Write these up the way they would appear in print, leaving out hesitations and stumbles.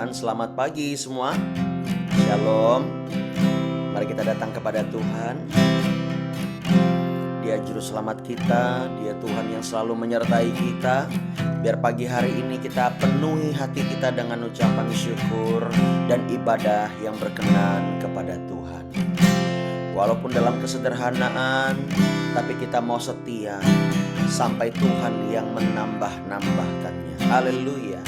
Tuhan. Selamat pagi semua. Shalom. Mari kita datang kepada Tuhan. Dia juru selamat kita, Dia Tuhan yang selalu menyertai kita. Biar pagi hari ini kita penuhi hati kita dengan ucapan syukur dan ibadah yang berkenan kepada Tuhan. Walaupun dalam kesederhanaan, tapi kita mau setia sampai Tuhan yang menambah-nambahkannya. Haleluya.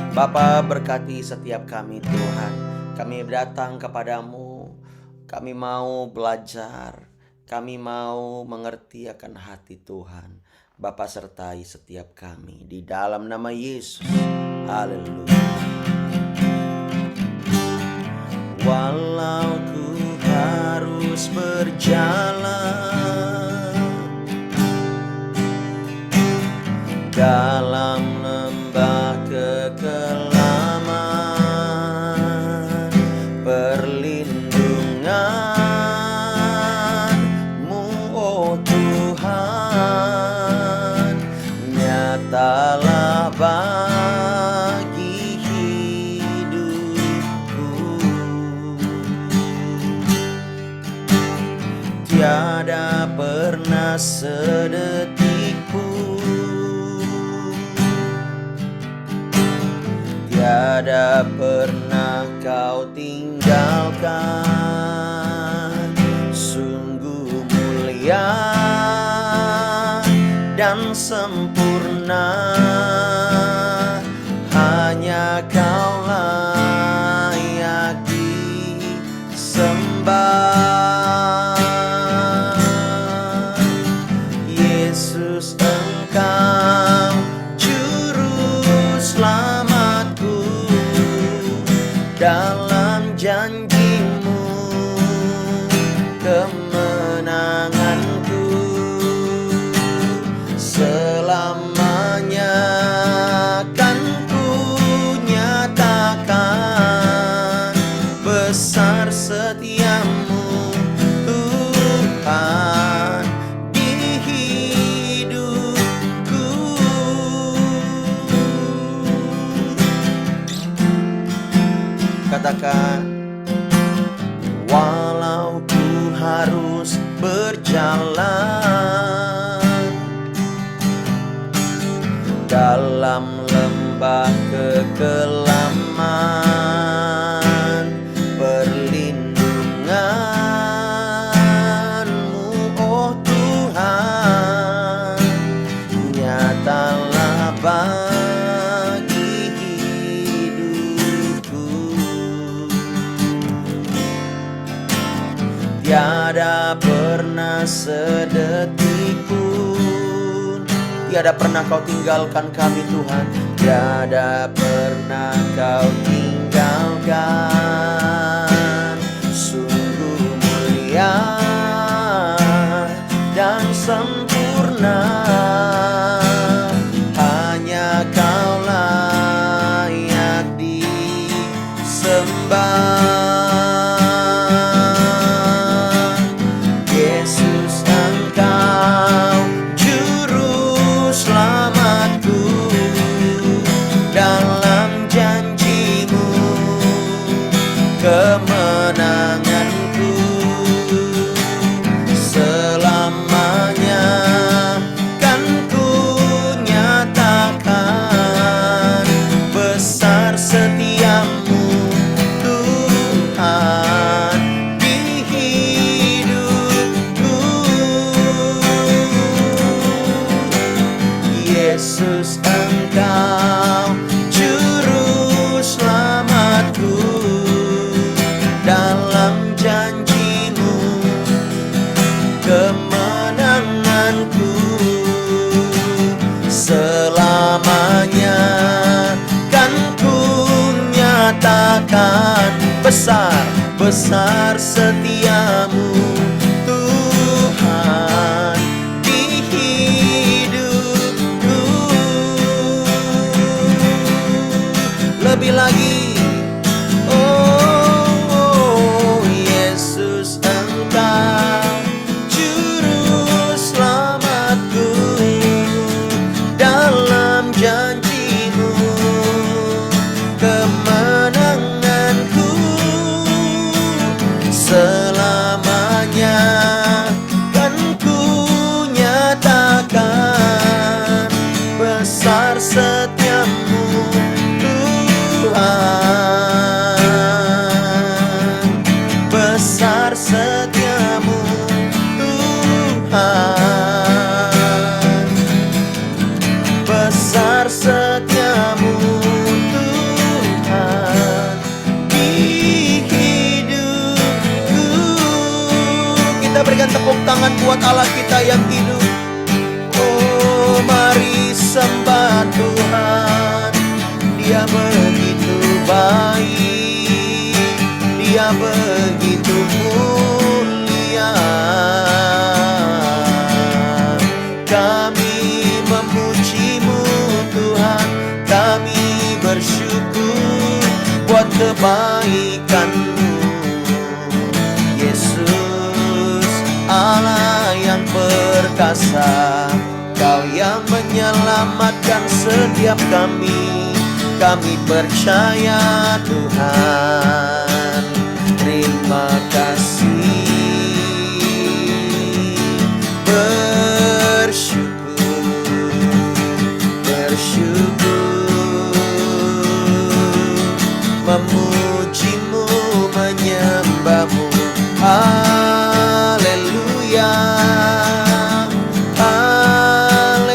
Bapa, berkati setiap kami Tuhan. Kami datang kepadamu. Kami mau belajar. Kami mau mengerti akan hati Tuhan. Bapa, sertai setiap kami di dalam nama Yesus. Haleluya. Walau ku harus berjalan dalam lembah kekelaman, perlindungan-Mu, oh Tuhan, nyatalah bagi hidupku. Tiada pernah sedetik pun, tiada pernah Kau tinggalkan. Sungguh mulia dan sempurna, hanya Kau layak disembah. Yesus, Engkau juru selamatku, dalam janji-Mu kemenanganku. Selamanya kan ku nyatakan besar setia-Mu Tuhan di hidupku. Katakan, walau ku harus berjalan dalam lembah kekelaman, perlindungan-Mu, oh Tuhan, nyatalah bagi hidupku. Tiada pernah sedetik pun, tiada pernah Kau tinggalkan kami Tuhan. Tiada pernah Kau tinggalkan. Sungguh mulia dan sempurna, hanya Kau layak disembah. Yesus, Engkau juru selamatku, dalam janji-Mu kemenanganku. Selamanya kan ku nyatakan besar setia-Mu Tuhan di hidupku. Yesus, Engkau juru selamatku, dalam janji-Mu kemenanganku. Selamanya kan ku nyatakan besar, besar setia-Mu Tuhan di hidupku. Lebih lagi, oh Yesus, Engkau juru selamatku, dalam janji-Mu kemenanganku. besar setiamu Tuhan di hidupku. Kita berikan tepuk tangan buat Allah kita yang hidup. Oh, mari sembah Tuhan. Dia begitu baik, Dia begitu mulia. Kami memuji-Mu Tuhan, kami bersyukur buat kebaikan-Mu. Yesus, Allah yang perkasa, Kau yang menyelamatkan setiap kami. Kami percaya Tuhan, terima kasih, bersyukur, memuji-Mu, menyembah-Mu. Haleluya, haleluya.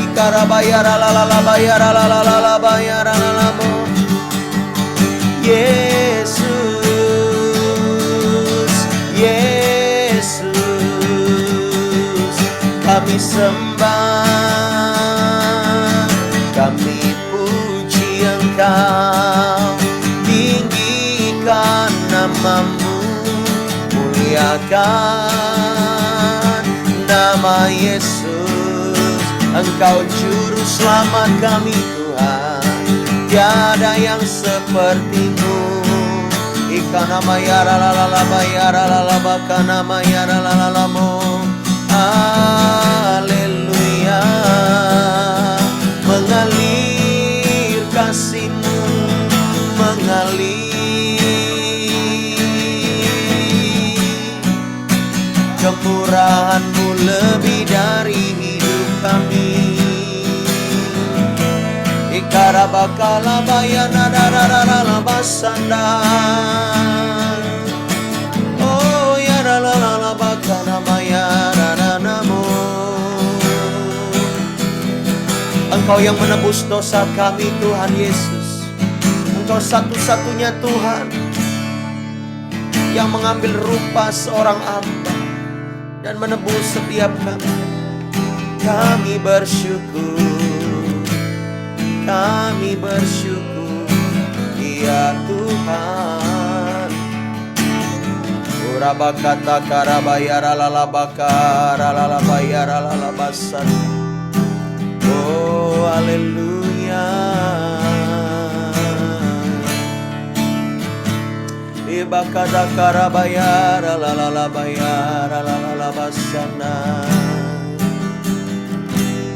Ikarabayara la bayara la bayara la mo. Yesus, Yesus, kami sembah, kami puji Engkau, tinggikan nama-Mu, muliakan nama Yesus. Engkau juru selamat kami Tuhan, tiada yang seperti-Mu. Ikana mayara la bayara la bakana mayara la mo. Haleluya, mengalir kasih-Mu, mengalir kemurahan-Mu lebih dari hidup kami. Ikarabakala bayana dararara basanda. Oh ya la bakana mayara namo. Engkau yang menebus dosa kami Tuhan Yesus. Engkau satu-satunya Tuhan yang mengambil rupa seorang hamba dan menebus setiap kami. Kami bersyukur, kami bersyukur, ya Tuhan. Urabakata karabayara lalabakara lalabayara lalabasan. Oh haleluya. Ibakada karabayara lalabayara lalabasana.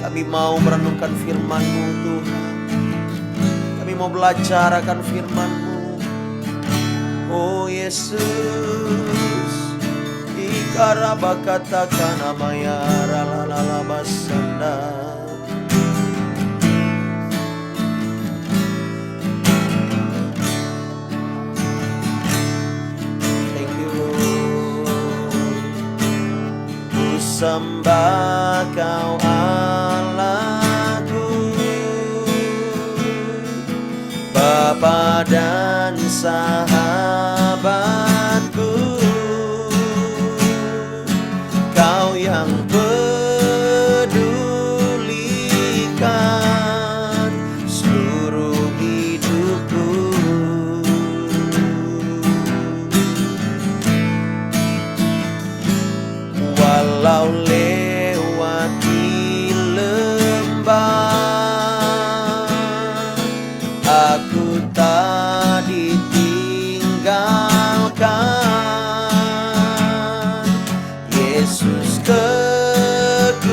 Kami mau merenungkan firman-Mu Tuhan. Kami mau belajar akan firman-Mu. Oh Yesus, ikarabakata kanamayara lalalabasanda. Thank you Lord. Ku sembah Kau Bapa dan sahabatku, Kau yang pedulikan seluruh hidupku. Walau lewati lembah, aku tak ditinggalkan. Yesus kekuatan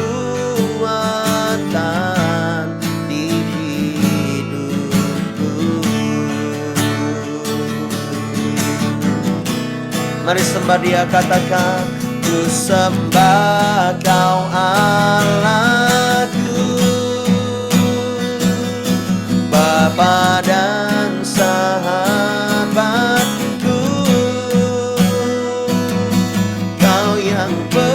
di hidupku. Mari sembah Dia, katakan, ku sembah Kau Allahku, Bapa dan sahabatku, Kau yang pedulikan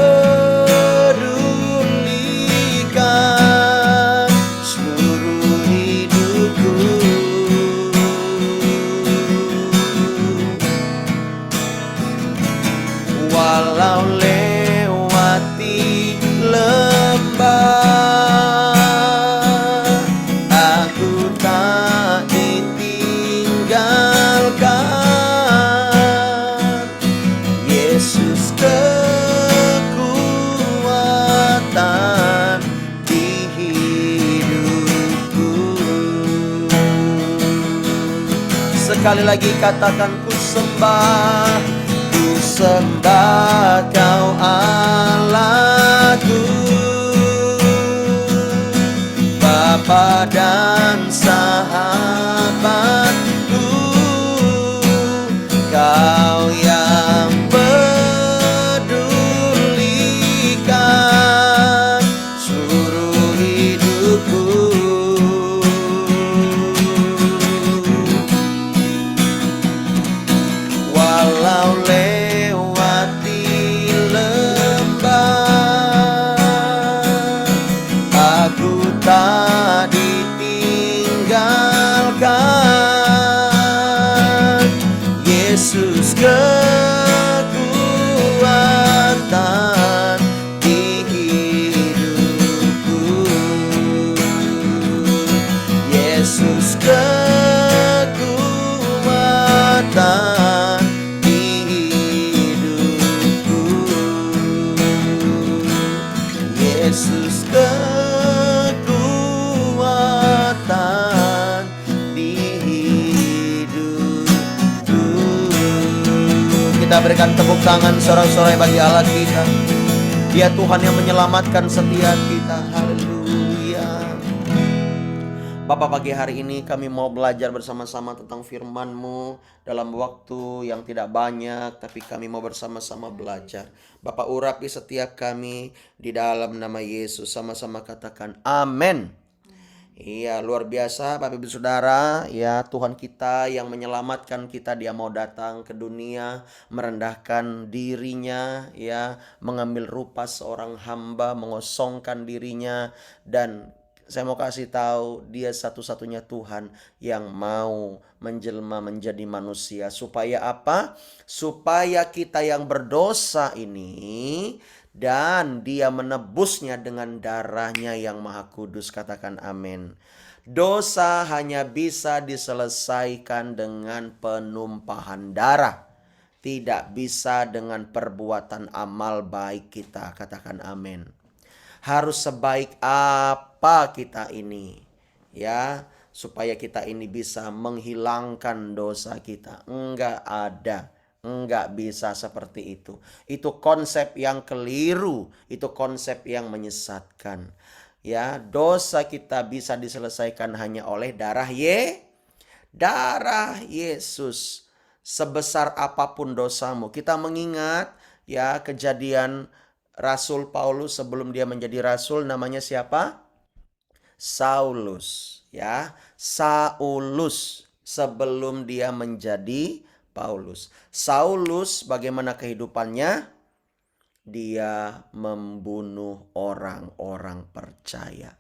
Sekali lagi katakan, ku sembah kau Allahku, Bapa dan sahabatku, kau yang pedulikan seluruh hidupku. Walau lewati lembah, aku tak ditinggalkan. Yesus kekuatan di hidupku. Yesus kekuatan di hidupku. Yesus kekuatan di hidupku. Kita berikan tepuk tangan sorak-sorai bagi Allah kita. Dia Tuhan yang menyelamatkan setiap kita. Haleluya. Bapak, pagi hari ini kami mau belajar bersama-sama tentang firman-Mu dalam waktu yang tidak banyak, tapi kami mau bersama-sama belajar. Bapak, urapi setiap kami di dalam nama Yesus. Sama-sama katakan amin. Iya, luar biasa Bapak Ibu Saudara. Ya, Tuhan kita yang menyelamatkan kita, Dia mau datang ke dunia, merendahkan dirinya, ya, mengambil rupa seorang hamba, mengosongkan dirinya. Dan saya mau kasih tahu, Dia satu-satunya Tuhan yang mau menjelma menjadi manusia. Supaya apa? Supaya kita yang berdosa ini, dan Dia menebusnya dengan darahnya yang maha kudus. Katakan amin. Dosa hanya bisa diselesaikan dengan penumpahan darah, tidak bisa dengan perbuatan amal baik kita. Katakan amin. Harus sebaik apa kita ini, ya, supaya kita ini bisa menghilangkan dosa kita. Enggak ada. Enggak bisa seperti itu. Itu konsep yang keliru, itu konsep yang menyesatkan. Ya, dosa kita bisa diselesaikan hanya oleh darah Yesus. Sebesar apapun dosamu. Kita mengingat ya kejadian Rasul Paulus sebelum dia menjadi rasul, namanya siapa? Saulus, ya. Saulus sebelum dia menjadi Paulus. Saulus bagaimana kehidupannya? Dia membunuh orang-orang percaya.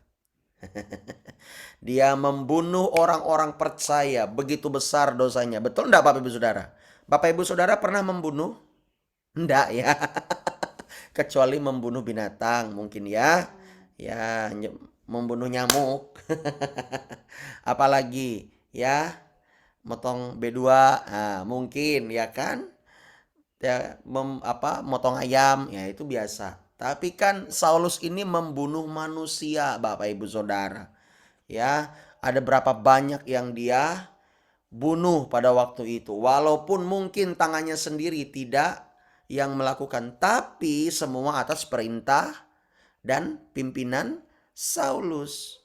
Dia membunuh orang-orang percaya. Begitu besar dosanya. Betul enggak Bapak Ibu Saudara? Bapak Ibu Saudara pernah membunuh? Enggak ya. Kecuali membunuh binatang mungkin ya. Ya, membunuh nyamuk. Apalagi ya, motong B2, mungkin ya kan, ya motong ayam, ya itu biasa. Tapi kan Saulus ini membunuh manusia Bapak Ibu Saudara. Ya, ada berapa banyak yang dia bunuh pada waktu itu. Walaupun mungkin tangannya sendiri tidak yang melakukan, tapi semua atas perintah dan pimpinan Saulus.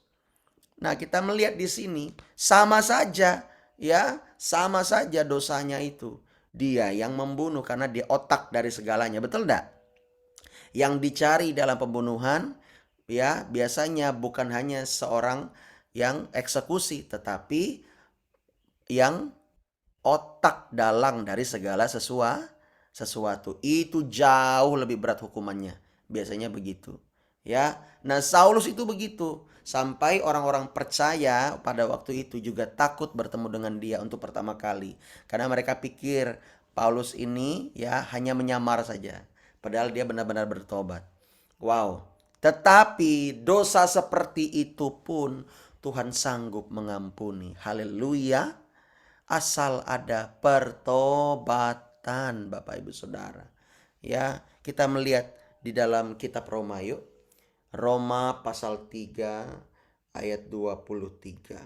Nah, kita melihat di sini sama saja, ya, sama saja dosanya itu. Dia yang membunuh karena dia otak dari segalanya, betul enggak? Yang dicari dalam pembunuhan, ya, biasanya bukan hanya seorang yang eksekusi, tetapi yang otak dalang dari segala sesuatu. Itu jauh lebih berat hukumannya. Biasanya begitu. Ya. Nah, Saulus itu begitu. Sampai orang-orang percaya pada waktu itu juga takut bertemu dengan dia untuk pertama kali. Karena mereka pikir Paulus ini ya hanya menyamar saja. Padahal dia benar-benar bertobat. Wow. Tetapi dosa seperti itu pun Tuhan sanggup mengampuni. Haleluya. Asal ada pertobatan Bapak Ibu Saudara. Ya, kita melihat di dalam kitab Roma yuk. Roma pasal 3 ayat 23.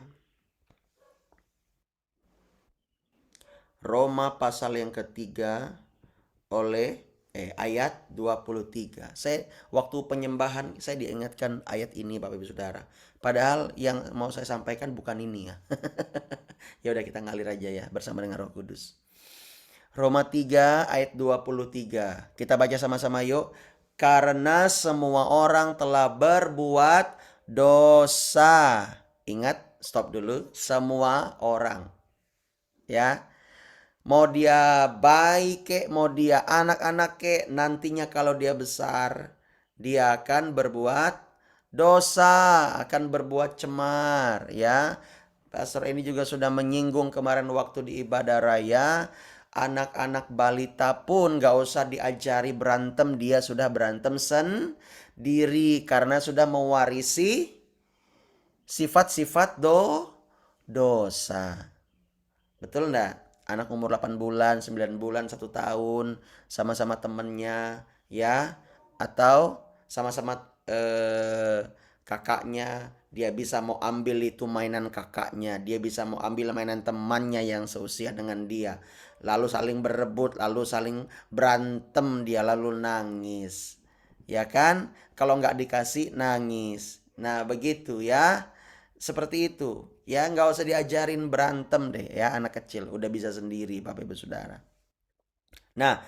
Roma pasal yang ketiga oleh ayat 23. Saya waktu penyembahan saya diingatkan ayat ini Bapak Ibu Saudara. Padahal yang mau saya sampaikan bukan ini ya. Ya udah kita ngalir aja ya bersama dengan Roh Kudus. Roma 3 ayat 23. Kita baca sama-sama yuk. Karena semua orang telah berbuat dosa. Ingat, stop dulu. Semua orang. Ya. Mau dia bayi kek, mau dia anak-anak kek, nantinya kalau dia besar, dia akan berbuat dosa, akan berbuat cemar, ya. Pastor ini juga sudah menyinggung kemarin waktu di ibadah raya, anak-anak balita pun gak usah diajari berantem, dia sudah berantem sendiri karena sudah mewarisi sifat-sifat dosa. Betul enggak? Anak umur 8 bulan, 9 bulan, 1 tahun, sama-sama temennya, ya. Atau sama-sama kakaknya, dia bisa mau ambil itu mainan kakaknya, dia bisa mau ambil mainan temannya yang seusia dengan dia. Lalu saling berebut, lalu saling berantem, dia lalu nangis. Ya kan? Kalau nggak dikasih, nangis. Nah, begitu ya. Seperti itu. Ya nggak usah diajarin berantem deh ya anak kecil. Udah bisa sendiri Bapak Ibu Saudara. Nah,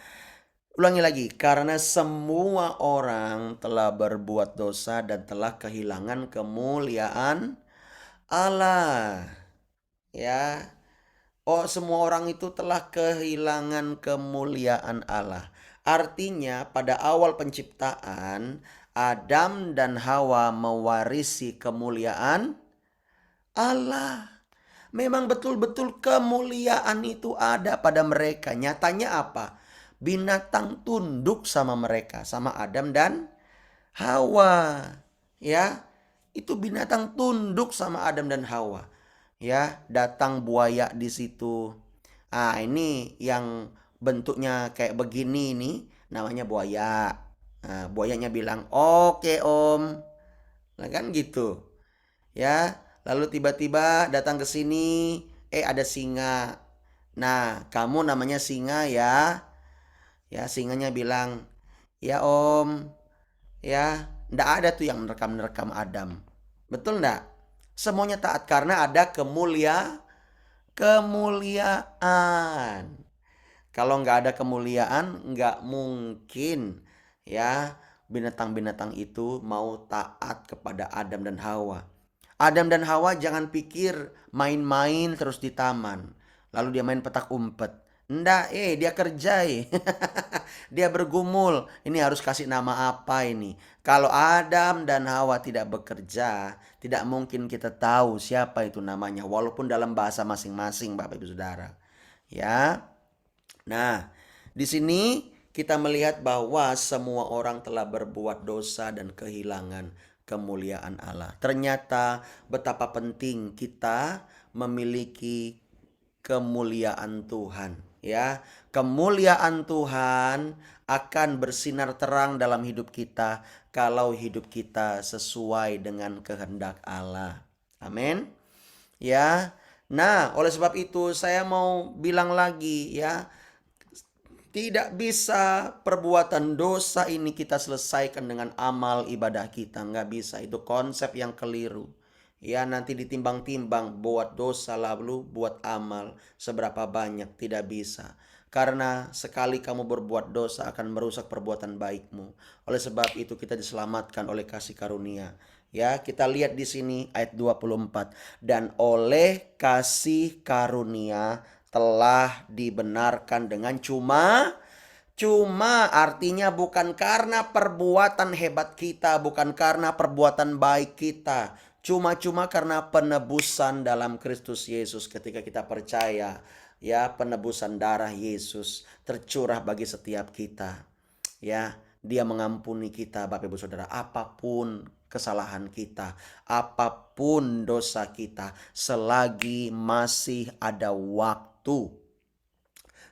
ulangi lagi. Karena semua orang telah berbuat dosa dan telah kehilangan kemuliaan Allah. Ya. Oh, semua orang itu telah kehilangan kemuliaan Allah. Artinya pada awal penciptaan Adam dan Hawa mewarisi kemuliaan Allah. Memang betul-betul kemuliaan itu ada pada mereka. Nyatanya apa? Binatang tunduk sama mereka, sama Adam dan Hawa. Ya, itu binatang tunduk sama Adam dan Hawa. Ya, datang buaya di situ. Ah, ini yang bentuknya kayak begini nih, namanya buaya. Nah, buayanya bilang, "Oke, Om." Nah, kan gitu. Ya, lalu tiba-tiba datang ke sini, ada singa. Nah, kamu namanya singa ya. Ya, singanya bilang, "Ya Om." Ya, ndak ada tuh yang merekam-merekam Adam. Betul ndak? Semuanya taat karena ada kemuliaan. Kalau nggak ada kemuliaan, nggak mungkin ya binatang-binatang itu mau taat kepada Adam dan Hawa. Adam dan Hawa jangan pikir main-main terus di taman. Lalu dia main petak umpet. Ndak, dia kerja. Dia bergumul. Ini harus kasih nama apa ini? Kalau Adam dan Hawa tidak bekerja, tidak mungkin kita tahu siapa itu namanya. Walaupun dalam bahasa masing-masing Bapak Ibu Saudara. Ya. Nah, di sini kita melihat bahwa semua orang telah berbuat dosa dan kehilangan kemuliaan Allah. Ternyata betapa penting kita memiliki kemuliaan Tuhan, ya. Kemuliaan Tuhan akan bersinar terang dalam hidup kita kalau hidup kita sesuai dengan kehendak Allah. Amin. Ya. Nah, oleh sebab itu saya mau bilang lagi ya, tidak bisa perbuatan dosa ini kita selesaikan dengan amal ibadah kita. Nggak bisa. Itu konsep yang keliru. Ya, nanti ditimbang-timbang buat dosa lalu buat amal. Seberapa banyak, tidak bisa. Karena sekali kamu berbuat dosa akan merusak perbuatan baikmu. Oleh sebab itu kita diselamatkan oleh kasih karunia. Ya, kita lihat di sini ayat 24. Dan oleh kasih karunia telah dibenarkan dengan cuma artinya bukan karena perbuatan hebat kita, bukan karena perbuatan baik kita. Cuma karena penebusan dalam Kristus Yesus ketika kita percaya. Ya, penebusan darah Yesus tercurah bagi setiap kita. Ya, dia mengampuni kita Bapak Ibu Saudara, apapun kesalahan kita, apapun dosa kita, selagi masih ada waktu,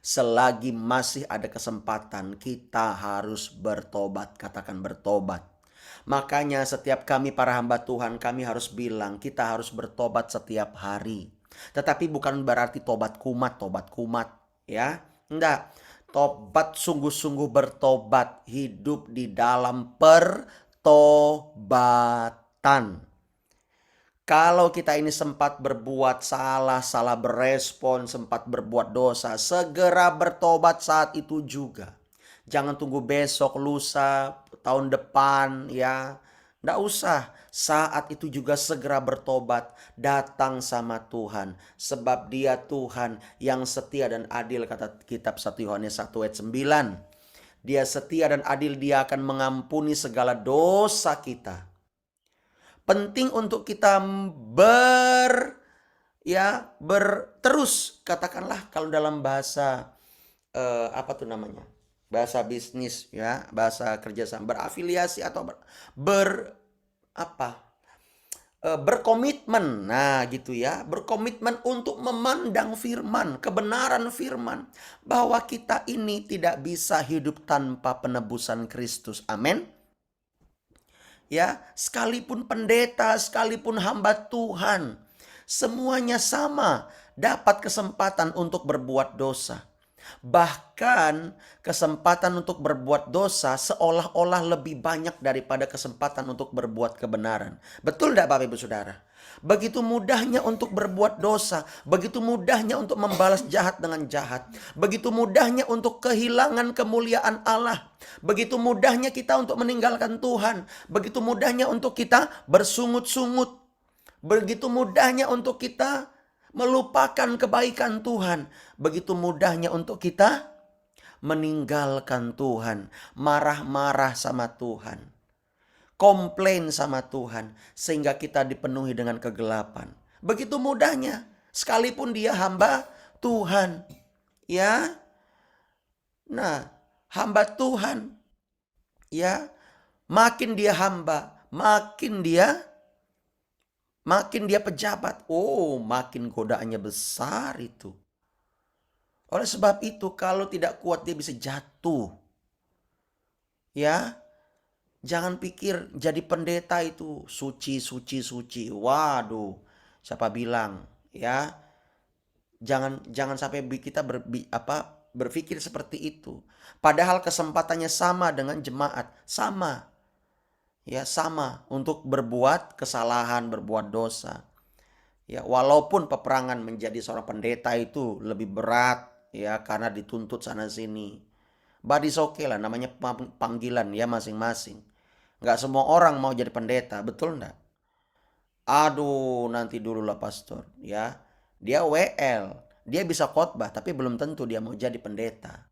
selagi masih ada kesempatan, kita harus bertobat. Katakan bertobat. Makanya setiap kami para hamba Tuhan, kami harus bilang kita harus bertobat setiap hari. Tetapi bukan berarti tobat kumat. ya. Enggak. Tobat, sungguh-sungguh bertobat, hidup di dalam pertobatan. Kalau kita ini sempat berbuat salah, salah berespon, sempat berbuat dosa, segera bertobat saat itu juga. Jangan tunggu besok, lusa, tahun depan ya. Nggak usah. Saat itu juga segera bertobat. Datang sama Tuhan. Sebab dia Tuhan yang setia dan adil, kata kitab 1 Yohanes 1 ayat 9. Dia setia dan adil, dia akan mengampuni segala dosa kita. Penting untuk kita terus, katakanlah kalau dalam bahasa apa tuh namanya, bahasa bisnis ya, bahasa kerjasama, berafiliasi atau berkomitmen, nah gitu ya, berkomitmen untuk memandang firman, kebenaran firman, bahwa kita ini tidak bisa hidup tanpa penebusan Kristus. Amin. Ya, sekalipun pendeta, sekalipun hamba Tuhan, semuanya sama, dapat kesempatan untuk berbuat dosa. Bahkan kesempatan untuk berbuat dosa seolah-olah lebih banyak daripada kesempatan untuk berbuat kebenaran. Betul tidak Bapak Ibu Saudara? Begitu mudahnya untuk berbuat dosa, begitu mudahnya untuk membalas jahat dengan jahat, begitu mudahnya untuk kehilangan kemuliaan Allah, begitu mudahnya kita untuk meninggalkan Tuhan, begitu mudahnya untuk kita bersungut-sungut, begitu mudahnya untuk kita melupakan kebaikan Tuhan. Begitu mudahnya untuk kita meninggalkan Tuhan, marah-marah sama Tuhan, komplain sama Tuhan, sehingga kita dipenuhi dengan kegelapan. Begitu mudahnya, sekalipun dia hamba Tuhan. Ya. Nah, hamba Tuhan, ya, makin dia hamba, makin dia pejabat, makin godaannya besar itu. Oleh sebab itu, kalau tidak kuat dia bisa jatuh. Ya, jangan pikir jadi pendeta itu suci. Waduh, siapa bilang ya? Jangan sampai kita berpikir seperti itu. Padahal kesempatannya sama dengan jemaat, sama. Ya, sama untuk berbuat kesalahan, berbuat dosa. Ya, walaupun peperangan menjadi seorang pendeta itu lebih berat ya, karena dituntut sana sini. But it's okay lah, namanya panggilan ya masing-masing. Nggak semua orang mau jadi pendeta, betul nggak? Aduh, nanti dulu lah pastor ya. Dia WL, dia bisa khotbah tapi belum tentu dia mau jadi pendeta.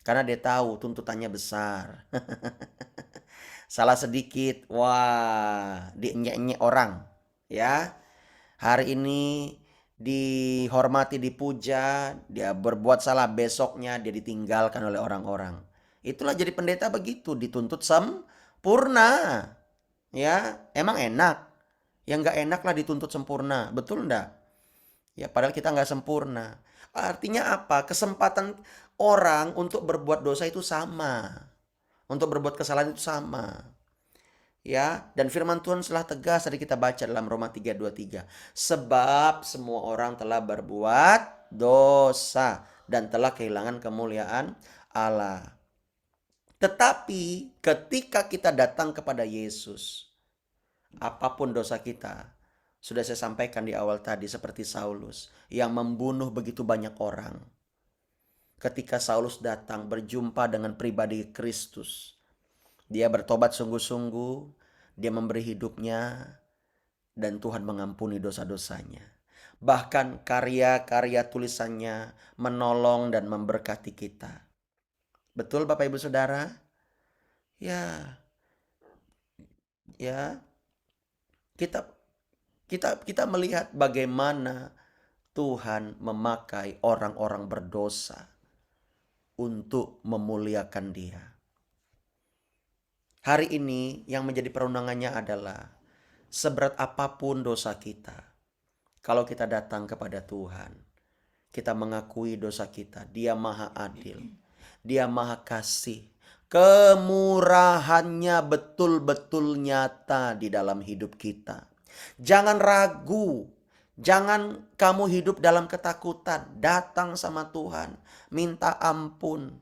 Karena dia tahu tuntutannya besar. Salah sedikit, wah, dienyek-enyek orang, ya. Hari ini dihormati, dipuja, dia berbuat salah, besoknya dia ditinggalkan oleh orang-orang. Itulah jadi pendeta begitu, dituntut sempurna. Ya, emang enak. Yang nggak enak lah dituntut sempurna, betul ndak? Ya, padahal kita nggak sempurna. Artinya apa? Kesempatan orang untuk berbuat dosa itu sama. Untuk berbuat kesalahan itu sama. Ya, dan firman Tuhan telah tegas tadi kita baca dalam Roma 3:23. Sebab semua orang telah berbuat dosa dan telah kehilangan kemuliaan Allah. Tetapi ketika kita datang kepada Yesus, apapun dosa kita, sudah saya sampaikan di awal tadi, seperti Saulus yang membunuh begitu banyak orang. Ketika Saulus datang berjumpa dengan pribadi Kristus, dia bertobat sungguh-sungguh, dia memberi hidupnya, dan Tuhan mengampuni dosa-dosanya. Bahkan karya-karya tulisannya menolong dan memberkati kita. Betul Bapak Ibu Saudara? Ya. Ya. Kita melihat bagaimana Tuhan memakai orang-orang berdosa untuk memuliakan Dia. Hari ini yang menjadi perundangannya adalah seberat apapun dosa kita, kalau kita datang kepada Tuhan, kita mengakui dosa kita, Dia maha adil, Dia maha kasih, kemurahannya betul-betul nyata di dalam hidup kita. Jangan ragu, Jangan kamu hidup dalam ketakutan. Datang sama Tuhan, minta ampun.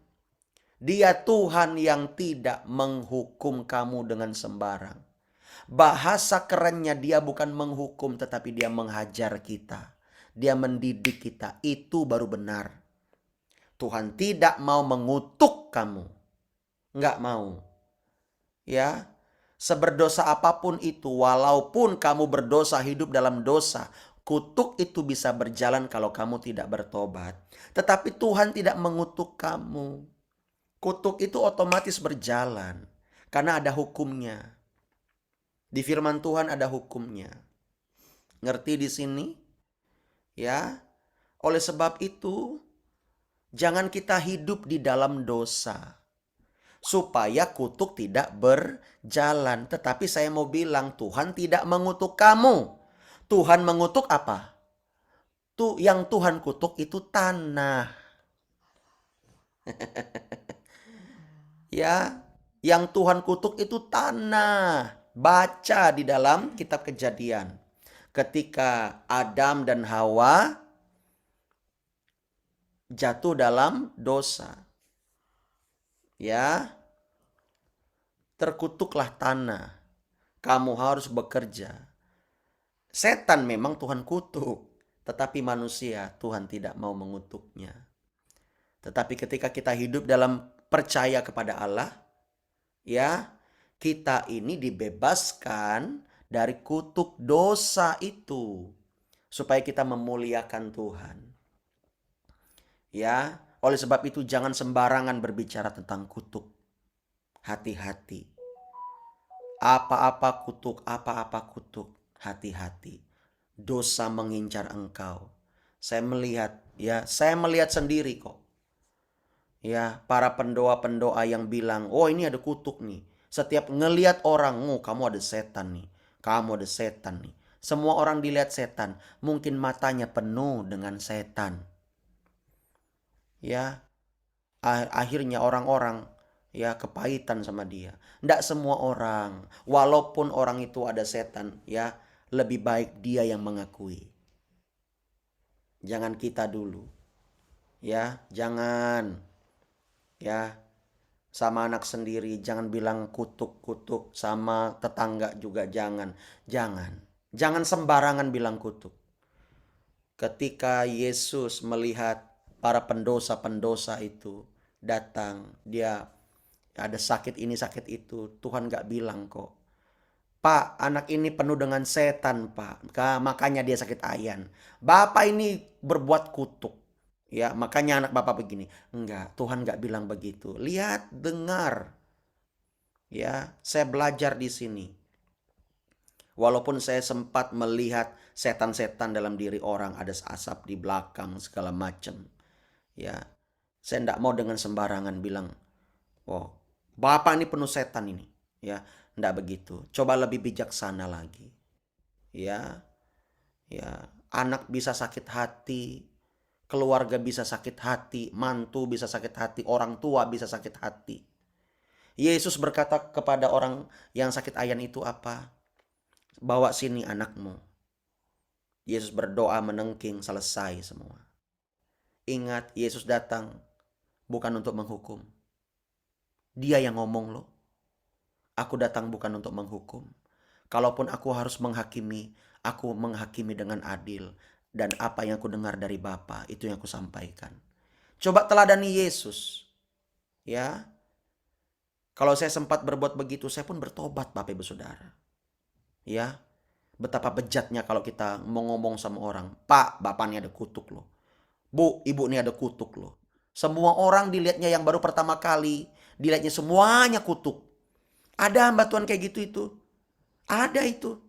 Dia Tuhan yang tidak menghukum kamu dengan sembarang. Bahasa kerennya, dia bukan menghukum, tetapi dia menghajar kita. Dia mendidik kita. Itu baru benar. Tuhan tidak mau mengutuk kamu. Nggak mau. Ya, seberdosa apapun itu, walaupun kamu berdosa, hidup dalam dosa, kutuk itu bisa berjalan kalau kamu tidak bertobat. Tetapi Tuhan tidak mengutuk kamu. Kutuk itu otomatis berjalan karena ada hukumnya. Di firman Tuhan ada hukumnya. Ngerti di sini? Ya. Oleh sebab itu, jangan kita hidup di dalam dosa supaya kutuk tidak berjalan. Tetapi saya mau bilang, Tuhan tidak mengutuk kamu. Tuhan mengutuk apa? Yang Tuhan kutuk itu tanah. Ya, yang Tuhan kutuk itu tanah. Baca di dalam kitab Kejadian. Ketika Adam dan Hawa jatuh dalam dosa. Ya, terkutuklah tanah. Kamu harus bekerja. Setan memang Tuhan kutuk, tetapi manusia Tuhan tidak mau mengutuknya. Tetapi ketika kita hidup dalam percaya kepada Allah, ya, kita ini dibebaskan dari kutuk dosa itu supaya kita memuliakan Tuhan. Ya, oleh sebab itu jangan sembarangan berbicara tentang kutuk. Hati-hati. Apa-apa kutuk, apa-apa kutuk. Hati-hati. Dosa mengincar engkau. Saya melihat sendiri kok. Ya, para pendoa-pendoa yang bilang, "Oh, ini ada kutuk nih." Setiap ngelihat orang, "Oh, kamu ada setan nih. Kamu ada setan nih." Semua orang dilihat setan, mungkin matanya penuh dengan setan. Ya, akhirnya orang-orang ya kepahitan sama dia. Tidak semua orang, walaupun orang itu ada setan, ya lebih baik dia yang mengakui. Jangan kita dulu, ya jangan, ya sama anak sendiri jangan bilang kutuk-kutuk, sama tetangga juga jangan sembarangan bilang kutuk. Ketika Yesus melihat para pendosa-pendosa itu datang, dia ada sakit ini sakit itu, Tuhan gak bilang kok, "Pak, anak ini penuh dengan setan, Pak. Makanya dia sakit ayan. Bapak ini berbuat kutuk. Ya, makanya anak Bapak begini." Enggak, Tuhan gak bilang begitu. Lihat, dengar. Ya, saya belajar di sini. Walaupun saya sempat melihat setan-setan dalam diri orang, ada asap di belakang segala macam. Ya, saya tidak mau dengan sembarangan bilang, "Oh, Bapak ini penuh setan ini." Ya, tidak begitu. Coba lebih bijaksana lagi. Ya, ya, anak bisa sakit hati, keluarga bisa sakit hati, mantu bisa sakit hati, orang tua bisa sakit hati. Yesus berkata kepada orang yang sakit ayan itu apa? "Bawa sini anakmu." Yesus berdoa menengking, selesai semua. Ingat, Yesus datang bukan untuk menghukum. Dia yang ngomong loh. "Aku datang bukan untuk menghukum. Kalaupun aku harus menghakimi, aku menghakimi dengan adil. Dan apa yang aku dengar dari Bapa, itu yang aku sampaikan." Coba teladani Yesus. Ya, kalau saya sempat berbuat begitu, saya pun bertobat, Bapak Ibu Saudara. Ya, betapa bejatnya kalau kita mau ngomong sama orang, "Pak, Bapak ini ada kutuk loh. Bu, Ibu ini ada kutuk loh." Semua orang dilihatnya yang baru pertama kali, dilihatnya semuanya kutuk. Ada hamba Tuhan kayak gitu itu. Ada itu.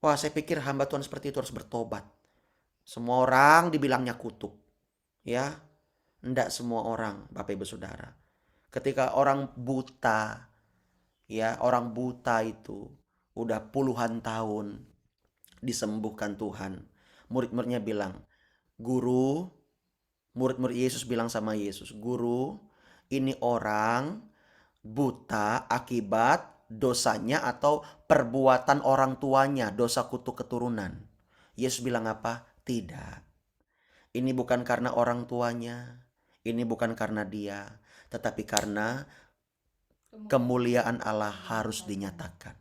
Wah, saya pikir hamba Tuhan seperti itu harus bertobat. Semua orang dibilangnya kutuk. Ya, enggak semua orang, Bapak Ibu Saudara. Ketika orang buta, ya orang buta itu udah puluhan tahun disembuhkan Tuhan. Murid-muridnya bilang, "Guru," murid-murid Yesus bilang sama Yesus, "Guru, ini orang buta akibat dosanya atau perbuatan orang tuanya, dosa kutuk keturunan." Yesus bilang apa? Tidak. Ini bukan karena orang tuanya, ini bukan karena dia, tetapi karena kemuliaan Allah harus dinyatakan.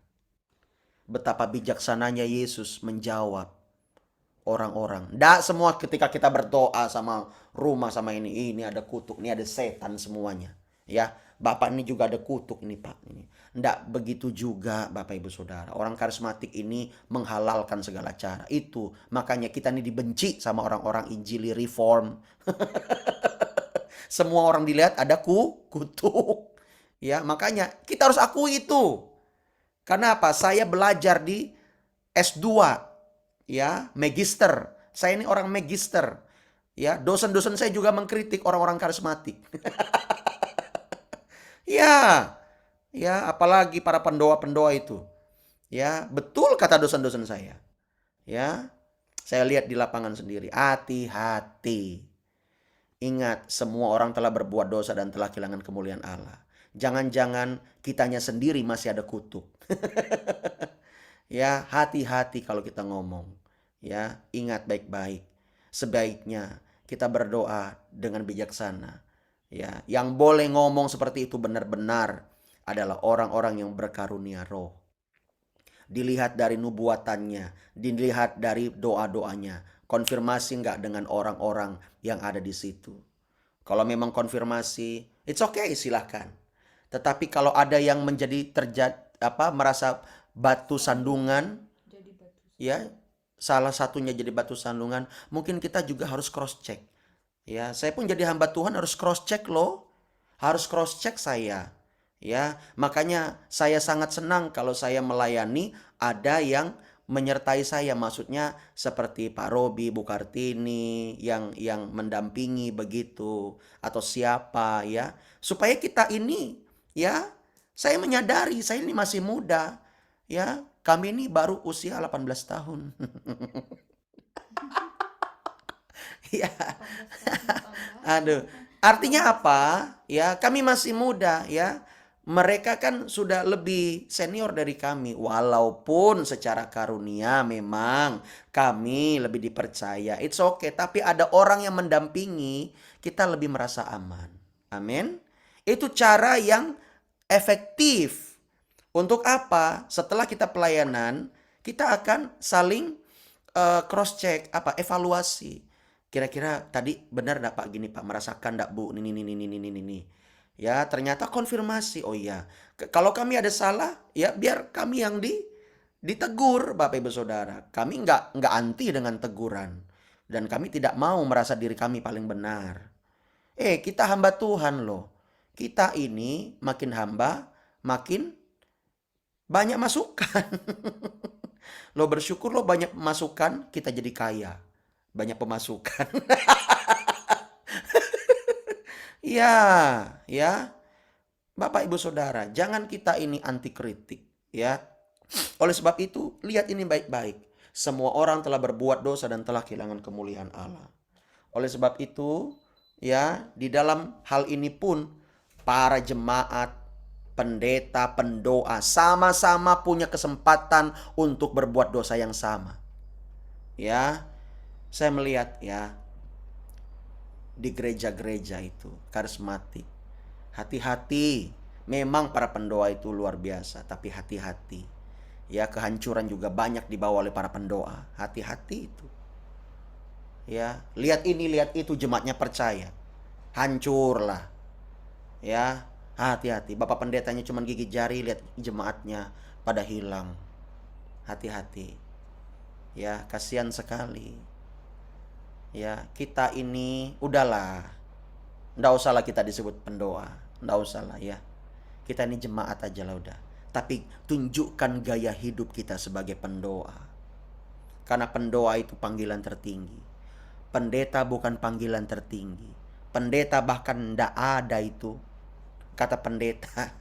Betapa bijaksananya Yesus menjawab orang-orang. Nggak semua ketika kita berdoa sama rumah sama ini ada kutuk, ini ada setan semuanya. Ya, Bapak ini juga ada kutuk ini Pak. Ini. Nggak begitu juga Bapak Ibu Saudara. Orang karismatik ini menghalalkan segala cara. Itu makanya kita ini dibenci sama orang-orang Injili reform. Semua orang dilihat ada kutuk. Ya, makanya kita harus akui itu. Karena apa? Saya belajar di S2, ya, magister. Saya ini orang magister. Ya, dosen-dosen saya juga mengkritik orang-orang karismatik. Ya, ya, apalagi para pendoa-pendoa itu. Ya, betul kata dosen-dosen saya. Ya, saya lihat di lapangan sendiri. Hati-hati. Ingat, semua orang telah berbuat dosa dan telah kehilangan kemuliaan Allah. Jangan-jangan kitanya sendiri masih ada kutuk. Ya, hati-hati kalau kita ngomong. Ya, ingat baik-baik. Sebaiknya kita berdoa dengan bijaksana. Ya, yang boleh ngomong seperti itu benar-benar adalah orang-orang yang berkarunia roh. Dilihat dari nubuatannya, dilihat dari doa-doanya. Konfirmasi nggak dengan orang-orang yang ada di situ. Kalau memang konfirmasi, it's okay, silahkan. Tetapi kalau ada yang menjadi merasa batu sandungan, ya, salah satunya jadi batu sandungan, mungkin kita juga harus cross check. Ya, saya pun jadi hamba Tuhan harus cross check loh. Harus cross check saya. Ya, makanya saya sangat senang kalau saya melayani ada yang menyertai saya, maksudnya seperti Pak Robi, Bu Kartini yang mendampingi begitu, atau siapa ya, supaya kita ini, ya, saya menyadari saya ini masih muda, ya, kami ini baru usia 18 tahun. Ya. Aduh, artinya apa? Ya, kami masih muda ya. Mereka kan sudah lebih senior dari kami. Walaupun secara karunia memang kami lebih dipercaya. It's okay, tapi ada orang yang mendampingi, kita lebih merasa aman. Amin. Itu cara yang efektif. Untuk apa? Setelah kita pelayanan, kita akan saling cross check, evaluasi. Kira-kira tadi benar enggak Pak gini Pak, merasakan enggak Bu, ini. Ya, ternyata konfirmasi. Oh iya, kalau kami ada salah, ya biar kami yang ditegur Bapak Ibu Saudara. Kami enggak anti dengan teguran. Dan kami tidak mau merasa diri kami paling benar. Kita hamba Tuhan loh. Kita ini makin hamba, makin banyak masukan. Lo bersyukur lo banyak masukan, kita jadi kaya. Banyak pemasukan. Ya, ya. Bapak Ibu Saudara, jangan kita ini anti kritik, ya. Oleh sebab itu, lihat ini baik-baik. Semua orang telah berbuat dosa dan telah kehilangan kemuliaan Allah. Oleh sebab itu, ya, di dalam hal ini pun para jemaat, pendeta, pendoa sama-sama punya kesempatan untuk berbuat dosa yang sama. Ya, saya melihat ya di gereja-gereja itu karismatik. Hati-hati, memang para pendoa itu luar biasa, tapi hati-hati. Ya, kehancuran juga banyak dibawa oleh para pendoa. Hati-hati itu. Ya, lihat ini, lihat itu, jemaatnya percaya. Hancurlah. Ya, hati-hati. Bapak pendetanya cuma gigit jari, lihat jemaatnya pada hilang. Hati-hati. Ya, kasihan sekali. Ya, kita ini udahlah. Nggak usahlah kita disebut pendoa. Nggak usahlah ya. Kita ini jemaat aja lah udah. Tapi tunjukkan gaya hidup kita sebagai pendoa. Karena pendoa itu panggilan tertinggi. Pendeta bukan panggilan tertinggi. Pendeta bahkan nggak ada itu. Kata pendeta.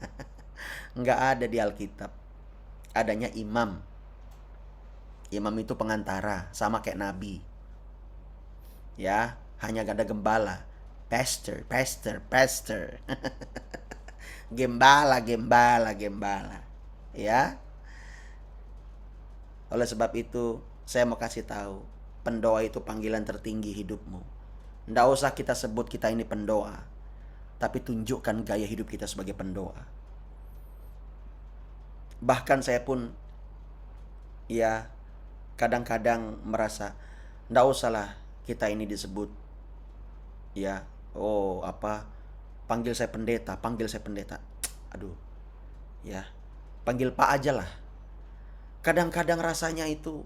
Nggak ada di Alkitab. Adanya imam. Imam itu pengantara. Sama kayak nabi. Ya, hanya gak ada gembala. Pastor. Gembala. Ya. Oleh sebab itu, Saya mau kasih tahu, pendoa itu panggilan tertinggi hidupmu. Nggak usah kita sebut kita ini pendoa, tapi tunjukkan gaya hidup kita sebagai pendoa. Bahkan saya pun ya kadang-kadang merasa nggak usahlah kita ini disebut ya, panggil saya pendeta, panggil saya pendeta. Aduh, ya panggil Pak aja lah. Kadang-kadang rasanya itu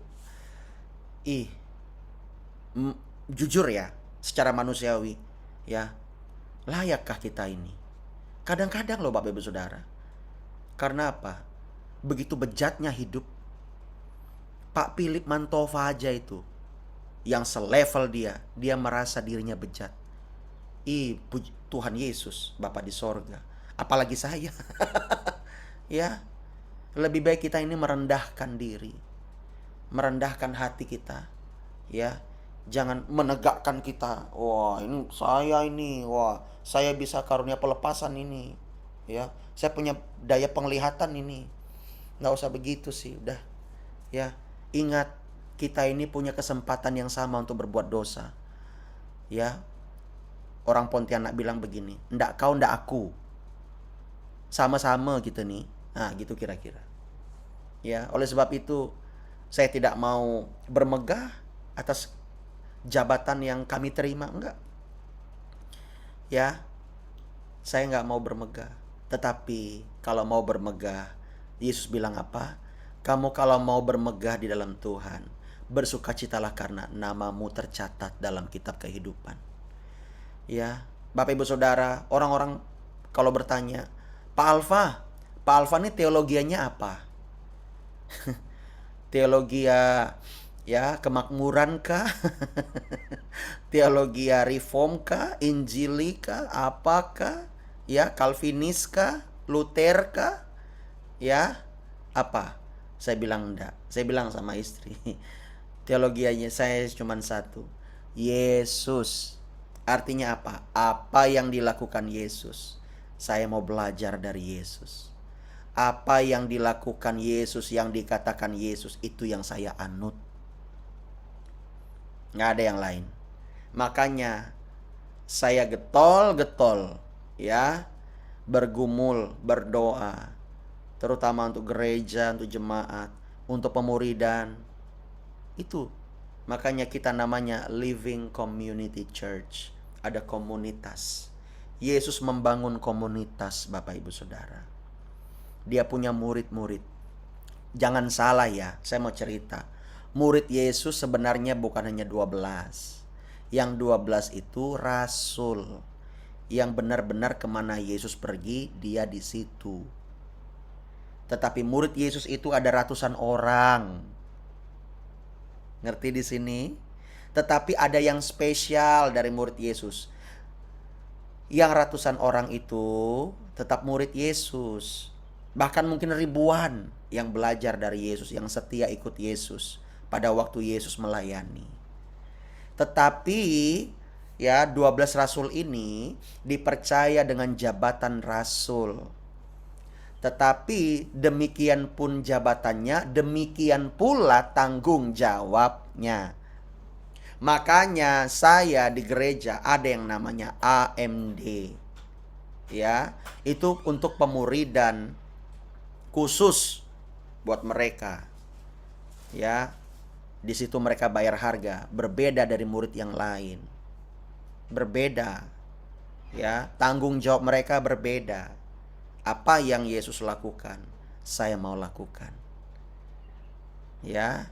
jujur ya, secara manusiawi ya, layakkah kita ini? Kadang-kadang loh Bapak Ibu Saudara. Karena apa? Begitu bejatnya hidup. Pak Philip Mantova aja itu, yang selevel dia merasa dirinya bejat. Puji Tuhan Yesus, Bapa di sorga. Apalagi saya. Ya, lebih baik kita ini merendahkan diri, merendahkan hati kita. Ya, jangan menegakkan kita. Wah, saya bisa karunia pelepasan ini. Ya, saya punya daya penglihatan ini. Nggak usah begitu sih, udah. Ya, ingat kita ini punya kesempatan yang sama untuk berbuat dosa. Ya, orang Pontianak bilang begini, ndak kau ndak aku, sama-sama gitu nih. Nah gitu kira-kira. Ya, oleh sebab itu saya tidak mau bermegah atas jabatan yang kami terima, enggak. Ya, saya nggak mau bermegah. Tetapi kalau mau bermegah, Yesus bilang apa? Kamu kalau mau bermegah di dalam Tuhan, bersukacitalah karena namamu tercatat dalam kitab kehidupan. Ya, Bapak Ibu Saudara, orang-orang kalau bertanya, Pak Alfa ini teologianya apa? Teologia ya kemakmuran kah? Teologia reform kah? Injili kah? Apakah? Ya, Calvinis kah? Luther kah? Ya, apa? Saya bilang enggak. Saya bilang sama istri, teologianya saya cuma satu. Yesus. Artinya apa? Apa yang dilakukan Yesus. Saya mau belajar dari Yesus. Apa yang dilakukan Yesus, yang dikatakan Yesus, itu yang saya anut. Nggak ada yang lain. Makanya saya getol-getol ya, bergumul, berdoa, terutama untuk gereja, untuk jemaat, untuk pemuridan. Itu makanya kita namanya Living Community Church. Ada komunitas. Yesus membangun komunitas, Bapak Ibu Saudara. Dia punya murid-murid. Jangan salah ya, saya mau cerita. Murid Yesus sebenarnya bukan hanya 12. Yang 12 itu rasul. Yang benar-benar kemana Yesus pergi, dia di situ. Tetapi murid Yesus itu ada ratusan orang. Ngerti di sini? Tetapi ada yang spesial dari murid Yesus. Yang ratusan orang itu tetap murid Yesus. Bahkan mungkin ribuan yang belajar dari Yesus, yang setia ikut Yesus pada waktu Yesus melayani. Tetapi ya 12 rasul ini dipercaya dengan jabatan rasul. Tetapi demikian pun jabatannya, demikian pula tanggung jawabnya. Makanya saya di gereja ada yang namanya AMD. Ya, itu untuk pemuridan khusus buat mereka. Ya, di situ mereka bayar harga, berbeda dari murid yang lain. Berbeda. Ya, tanggung jawab mereka berbeda. Apa yang Yesus lakukan, saya mau lakukan. Ya,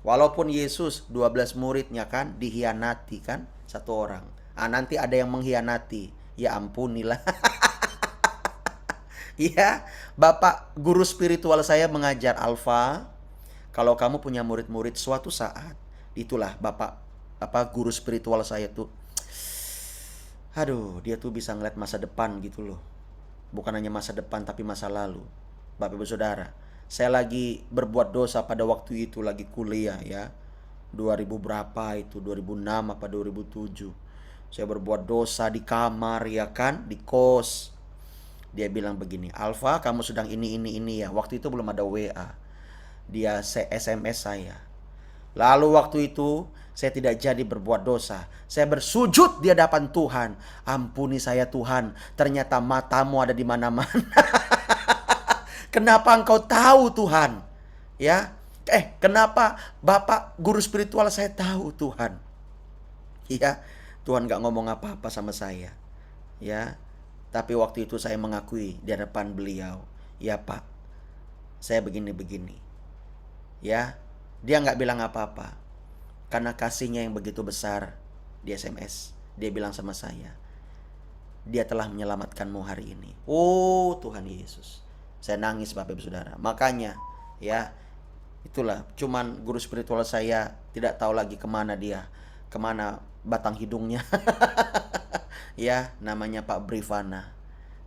walaupun Yesus 12 muridnya kan dihianati kan satu orang. Nanti ada yang mengkhianati. Ya ampunilah. Ya, Bapak guru spiritual saya mengajar, Alfa, kalau kamu punya murid-murid suatu saat, itulah Bapak guru spiritual saya tuh. Aduh, dia tuh bisa ngeliat masa depan gitu loh. Bukan hanya masa depan tapi masa lalu. Bapak Ibu Saudara, saya lagi berbuat dosa pada waktu itu, lagi kuliah ya. 2000 berapa itu, 2006 apa 2007. Saya berbuat dosa di kamar ya kan, di kos. Dia bilang begini, Alfa kamu sedang ini ya. Waktu itu belum ada WA. Dia SMS saya. Lalu waktu itu saya tidak jadi berbuat dosa. Saya bersujud di hadapan Tuhan. Ampuni saya Tuhan, ternyata matamu ada di mana-mana. Kenapa engkau tahu Tuhan? Ya, kenapa Bapak guru spiritual saya tahu Tuhan? Ya, Tuhan gak ngomong apa-apa sama saya. Ya, tapi waktu itu saya mengakui di hadapan beliau. Ya Pak, saya begini-begini. Ya, dia gak bilang apa-apa. Karena kasihnya yang begitu besar di SMS. Dia bilang sama saya, dia telah menyelamatkanmu hari ini. Oh Tuhan Yesus. Saya nangis Bapak Ibu Saudara. Makanya ya, itulah, cuman guru spiritual saya tidak tahu lagi kemana dia, kemana batang hidungnya. Ya, namanya Pak Brivana.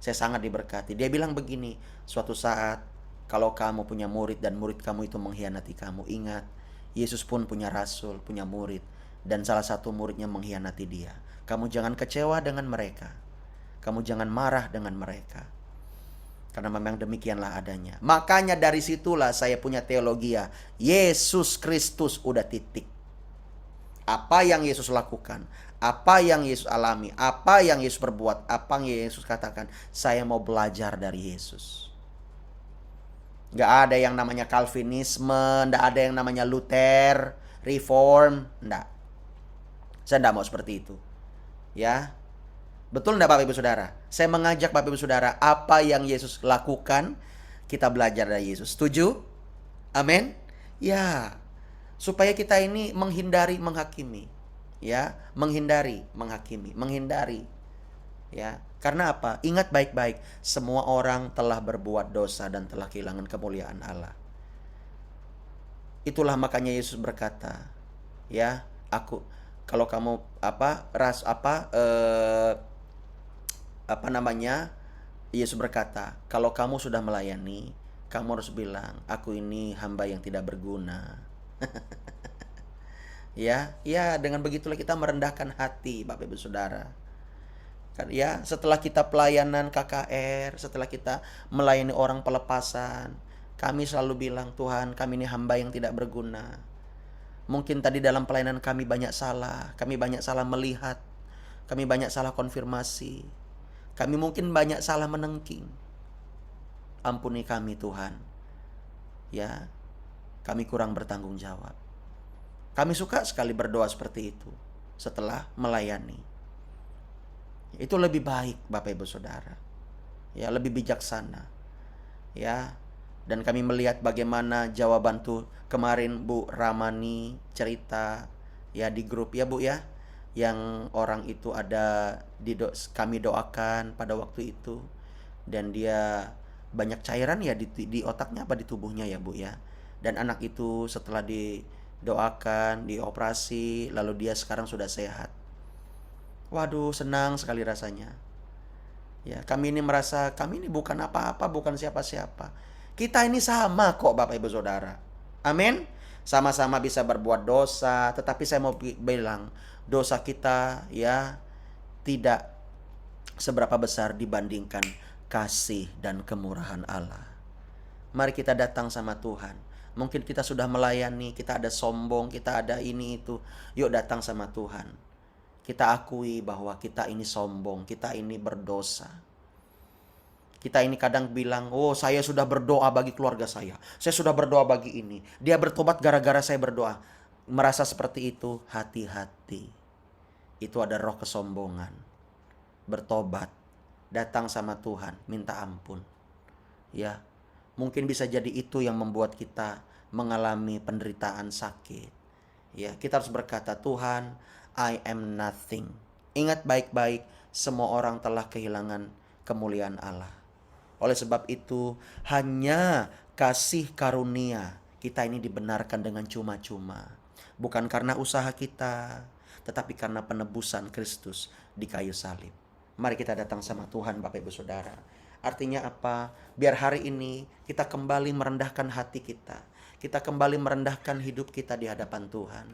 Saya sangat diberkati. Dia bilang begini, suatu saat kalau kamu punya murid dan murid kamu itu mengkhianati kamu, ingat, Yesus pun punya rasul, punya murid, dan salah satu muridnya mengkhianati dia. Kamu jangan kecewa dengan mereka. Kamu jangan marah dengan mereka. Karena memang demikianlah adanya. Makanya dari situlah saya punya teologi ya. Yesus Kristus udah titik. Apa yang Yesus lakukan, apa yang Yesus alami, apa yang Yesus perbuat, apa yang Yesus katakan, saya mau belajar dari Yesus. Gak ada yang namanya Calvinisme, gak ada yang namanya Luther, Reform, enggak. Saya enggak mau seperti itu. Ya. Betul enggak Bapak Ibu Saudara? Saya mengajak Bapak Ibu Saudara, apa yang Yesus lakukan, kita belajar dari Yesus. Setuju? Amin? Ya. Supaya kita ini menghindari menghakimi. Ya, menghindari menghakimi, menghindari. Ya. Karena apa? Ingat baik-baik, semua orang telah berbuat dosa dan telah kehilangan kemuliaan Allah. Itulah makanya Yesus berkata, ya, aku kalau kamu Yesus berkata, kalau kamu sudah melayani, kamu harus bilang, aku ini hamba yang tidak berguna. Ya, dengan begitulah kita merendahkan hati Bapak Ibu Saudara. Ya, setelah kita pelayanan KKR, setelah kita melayani orang pelepasan, kami selalu bilang, Tuhan, kami ini hamba yang tidak berguna. Mungkin tadi dalam pelayanan kami banyak salah melihat, kami banyak salah konfirmasi, kami mungkin banyak salah menengking. Ampuni kami Tuhan. Ya, kami kurang bertanggung jawab. Kami suka sekali berdoa seperti itu setelah melayani. Itu lebih baik Bapak Ibu Saudara. Ya, lebih bijaksana. Ya. Dan kami melihat bagaimana jawaban tuh kemarin Bu Ramani cerita ya di grup ya Bu ya. Yang orang itu ada kami doakan pada waktu itu, dan dia banyak cairan ya di otaknya apa di tubuhnya ya Bu ya. Dan anak itu setelah didoakan, dioperasi, lalu dia sekarang sudah sehat. Waduh, senang sekali rasanya. Ya, kami ini merasa kami ini bukan apa-apa, bukan siapa-siapa. Kita ini sama kok Bapak Ibu Saudara. Amin. Sama-sama bisa berbuat dosa, tetapi saya mau bilang, dosa kita ya tidak seberapa besar dibandingkan kasih dan kemurahan Allah. Mari kita datang sama Tuhan. Mungkin kita sudah melayani, kita ada sombong, kita ada ini itu. Yuk datang sama Tuhan. Kita akui bahwa kita ini sombong, kita ini berdosa. Kita ini kadang bilang, oh saya sudah berdoa bagi keluarga saya sudah berdoa bagi ini. Dia bertobat gara-gara saya berdoa. Merasa seperti itu, hati-hati. Itu ada roh kesombongan. Bertobat, datang sama Tuhan, minta ampun. Ya, mungkin bisa jadi itu yang membuat kita mengalami penderitaan sakit. Ya, kita harus berkata, Tuhan, I am nothing. Ingat baik-baik, semua orang telah kehilangan kemuliaan Allah. Oleh sebab itu, hanya kasih karunia kita ini dibenarkan dengan cuma-cuma. Bukan karena usaha kita, tetapi karena penebusan Kristus di kayu salib. Mari kita datang sama Tuhan Bapak Ibu Saudara. Artinya apa? Biar hari ini kita kembali merendahkan hati kita. Kita kembali merendahkan hidup kita di hadapan Tuhan.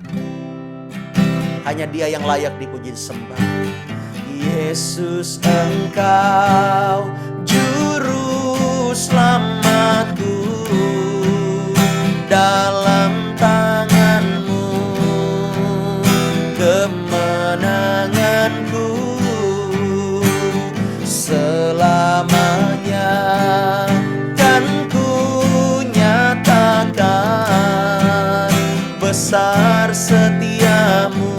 Hanya Dia yang layak dipuji sembah. Yesus, Engkau juru selamatku, dalam tangan-Mu besar setiamu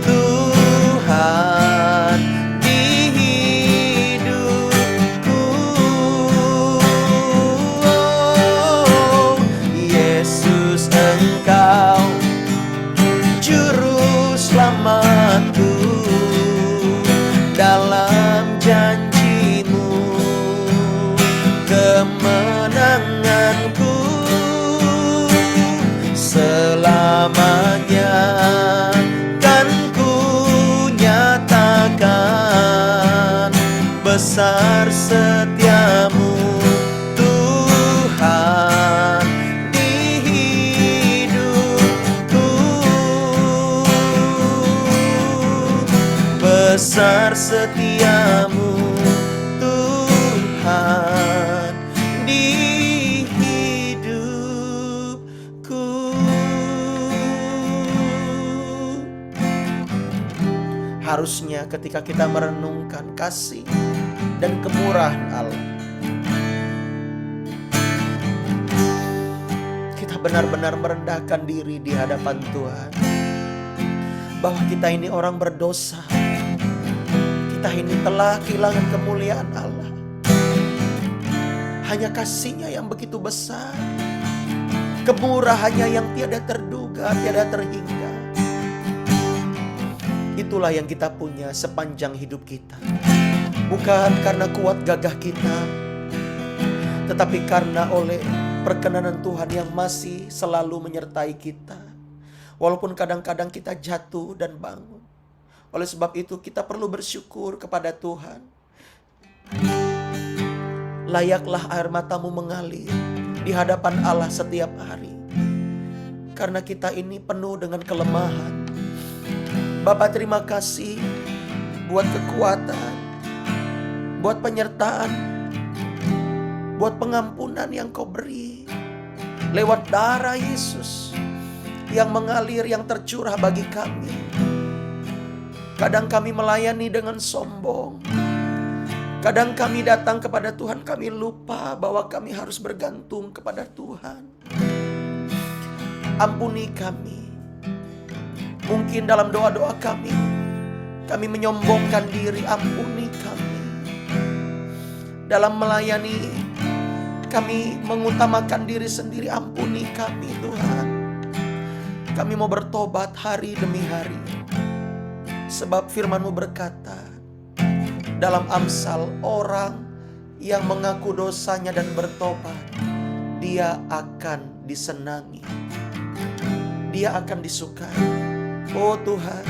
Tuhan di hidupku. Oh, Yesus Engkau juru selamatku, dalam janjimu kemenanganku selamanya kan ku nyatakan, besar setiamu Tuhan di hidupku. Besar setiamu Tuhan di hidupku. Harusnya ketika kita merenungkan kasih dan kemurahan Allah, kita benar-benar merendahkan diri di hadapan Tuhan, bahwa kita ini orang berdosa. Kita ini telah kehilangan kemuliaan Allah. Hanya kasih-Nya yang begitu besar, kemurahannya yang tiada terduga, tiada terhingga. Itulah yang kita punya sepanjang hidup kita. Bukan karena kuat gagah kita, tetapi karena oleh perkenanan Tuhan yang masih selalu menyertai kita. Walaupun kadang-kadang kita jatuh dan bangun. Oleh sebab itu kita perlu bersyukur kepada Tuhan. Layaklah air matamu mengalir di hadapan Allah setiap hari, karena kita ini penuh dengan kelemahan. Bapa, terima kasih buat kekuatan, buat penyertaan, buat pengampunan yang Kau beri lewat darah Yesus yang mengalir, yang tercurah bagi kami. Kadang kami melayani dengan sombong. Kadang kami datang kepada Tuhan, kami lupa bahwa kami harus bergantung kepada Tuhan. Ampuni kami. Mungkin dalam doa-doa kami menyombongkan diri, ampuni kami. Dalam melayani, kami mengutamakan diri sendiri, ampuni kami Tuhan. Kami mau bertobat hari demi hari. Sebab firman-Mu berkata dalam Amsal, orang yang mengaku dosanya dan bertobat, dia akan disenangi, dia akan disukai. Oh Tuhan,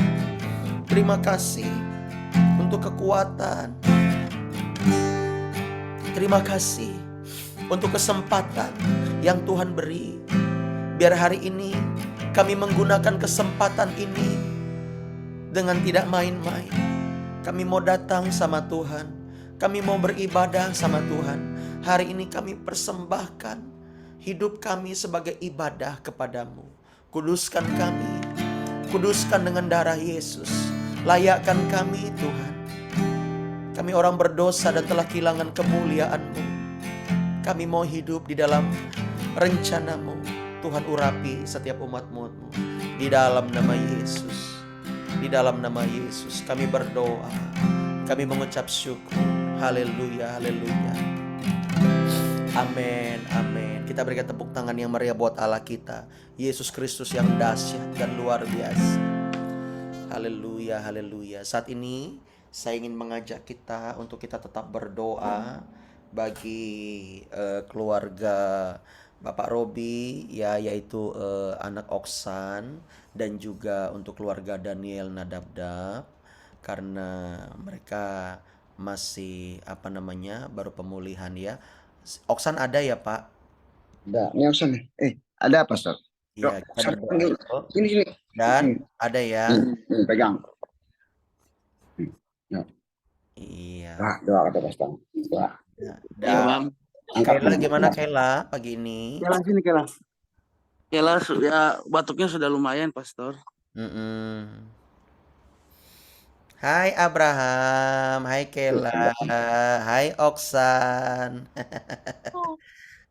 terima kasih untuk kekuatan. Terima kasih untuk kesempatan yang Tuhan beri. Biar hari ini kami menggunakan kesempatan ini dengan tidak main-main. Kami mau datang sama Tuhan, kami mau beribadah sama Tuhan. Hari ini kami persembahkan hidup kami sebagai ibadah kepadamu. Kuduskan kami, kuduskan dengan darah Yesus. Layakkan kami Tuhan. Kami orang berdosa dan telah kehilangan kemuliaan-Mu. Kami mau hidup di dalam rencana-Mu. Tuhan, urapi setiap umat-Mu. Di dalam nama Yesus. Di dalam nama Yesus kami berdoa. Kami mengucap syukur. Haleluya, haleluya. Amin, amin. Kita berikan tepuk tangan yang meriah buat Allah kita, Yesus Kristus yang dahsyat dan luar biasa. Haleluya, haleluya. Saat ini saya ingin mengajak kita untuk kita tetap berdoa bagi keluarga Bapak Robi, ya, yaitu anak Oksan, dan juga untuk keluarga Daniel Nadabdab, karena mereka masih baru pemulihan ya. Oksan ada ya Pak? Ada, ini Oksan. Ada apa, Pastor? Iya, kita berdoa yuk. Sini. Dan ada ya. Pegang. Iya. Doa kata Pastor. Doa. Dan Kayla, gimana Kayla pagi ini? Kayla sini, Kayla. Kayla ya batuknya sudah lumayan, Pastor. Hai Abraham, hai Kayla, hai Oksan.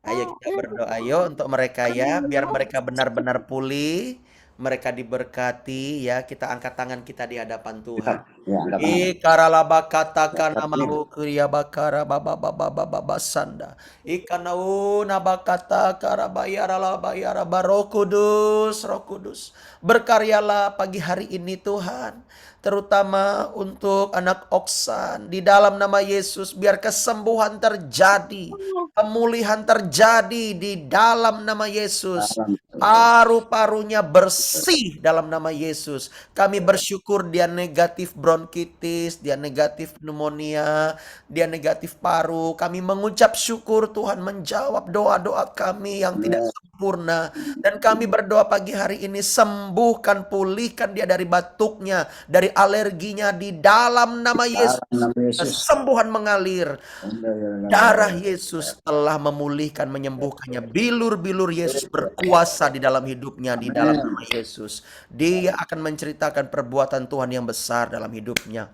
Ayo kita berdoa yuk untuk mereka ya, biar mereka benar-benar pulih, mereka diberkati ya. Kita angkat tangan kita di hadapan Tuhan. Ya, angkat tangan. Ikaralaba katakan Ini namamu kriya bakara baba baba baba basanda. Ikanau nabakata karabayara labayara Roh Kudus, Roh Kudus. Berkaryalah pagi hari ini Tuhan. Terutama untuk anak Oksan. Di dalam nama Yesus biar kesembuhan terjadi. Pemulihan terjadi di dalam nama Yesus. dalam Paru-parunya bersih dalam nama Yesus. Kami bersyukur dia negatif bronkitis, dia negatif pneumonia, dia negatif paru. Kami mengucap syukur Tuhan menjawab doa-doa kami yang tidak sempurna. Dan kami berdoa pagi hari ini sembuhkan, pulihkan dia dari batuknya, dari alerginya di dalam nama Yesus. nama Yesus. Kesembuhan mengalir. Darah Yesus telah memulihkan, menyembuhkannya. Bilur-bilur Yesus berkuasa di dalam hidupnya, di dalam nama Yesus. Dia akan menceritakan perbuatan Tuhan yang besar dalam hidupnya.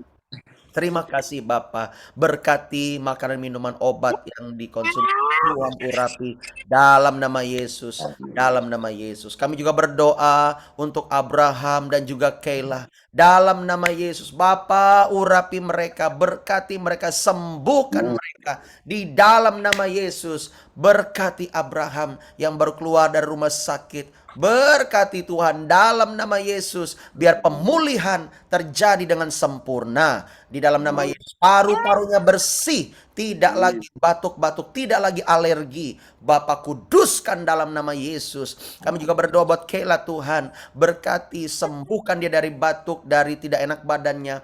Terima kasih Bapa. Berkati makanan, minuman, obat yang dikonsumsi Tuhan urapi dalam nama Yesus. Dalam nama Yesus. Kami juga berdoa untuk Abraham dan juga Kayla. Dalam nama Yesus. Bapa urapi mereka. Berkati mereka. Sembuhkan mereka. Di dalam nama Yesus. Berkati Abraham yang baru keluar dari rumah sakit. Berkati Tuhan dalam nama Yesus. Biar pemulihan terjadi dengan sempurna. Di dalam nama Yesus. Paru-parunya bersih. Tidak lagi batuk-batuk. Tidak lagi alergi. Bapa kuduskan dalam nama Yesus. Kami juga berdoa buat Kayla Tuhan. Berkati, sembuhkan dia dari batuk. Dari tidak enak badannya.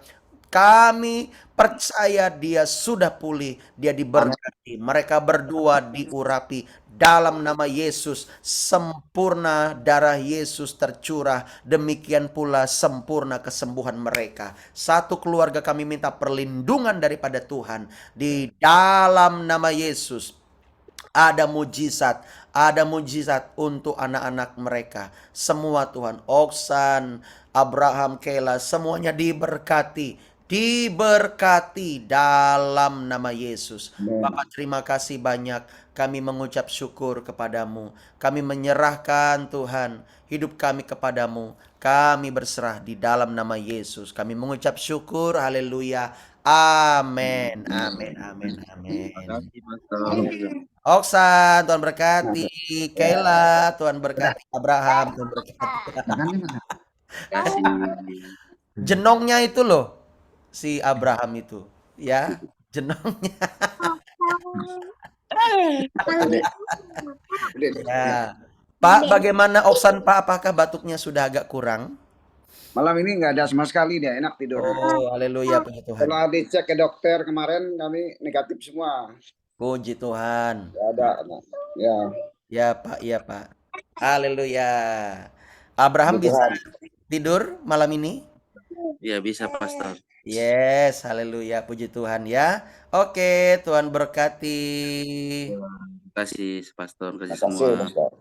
Kami percaya dia sudah pulih. Dia diberkati. Mereka berdua diurapi. Dalam nama Yesus, sempurna darah Yesus tercurah. Demikian pula sempurna kesembuhan mereka. Satu keluarga kami minta perlindungan daripada Tuhan. Di dalam nama Yesus, ada mujizat untuk anak-anak mereka. Semua Tuhan, Oksan, Abraham, Kayla, semuanya diberkati. Diberkati dalam nama Yesus. Bapak terima kasih banyak. Kami mengucap syukur kepadamu. Kami menyerahkan Tuhan hidup kami kepadamu. Kami berserah di dalam nama Yesus. Kami mengucap syukur. Haleluya. Amin. Amin. Amin. Amin. Oksan, Tuhan berkati. Kayla, Tuhan berkati. Abraham, Tuhan berkati. Jenongnya itu loh, si Abraham itu, ya, jenongnya. Ya. Pak, bagaimana Oksan Pak? Apakah batuknya sudah agak kurang? Malam ini nggak ada sama sekali, dia enak tidur. Oh, haleluya, puji Tuhan. Setelah dicek ke dokter kemarin kami negatif semua. Puji Tuhan. Nggak ada. Ya. Ya Pak, iya Pak. Haleluya. Abraham Puji bisa Tuhan. tidur malam ini? Ya bisa Pastor. Yes, haleluya, puji Tuhan ya. Oke, Tuhan berkati. Terima kasih Pastor, kasih Terima kasih, semua. Pastor.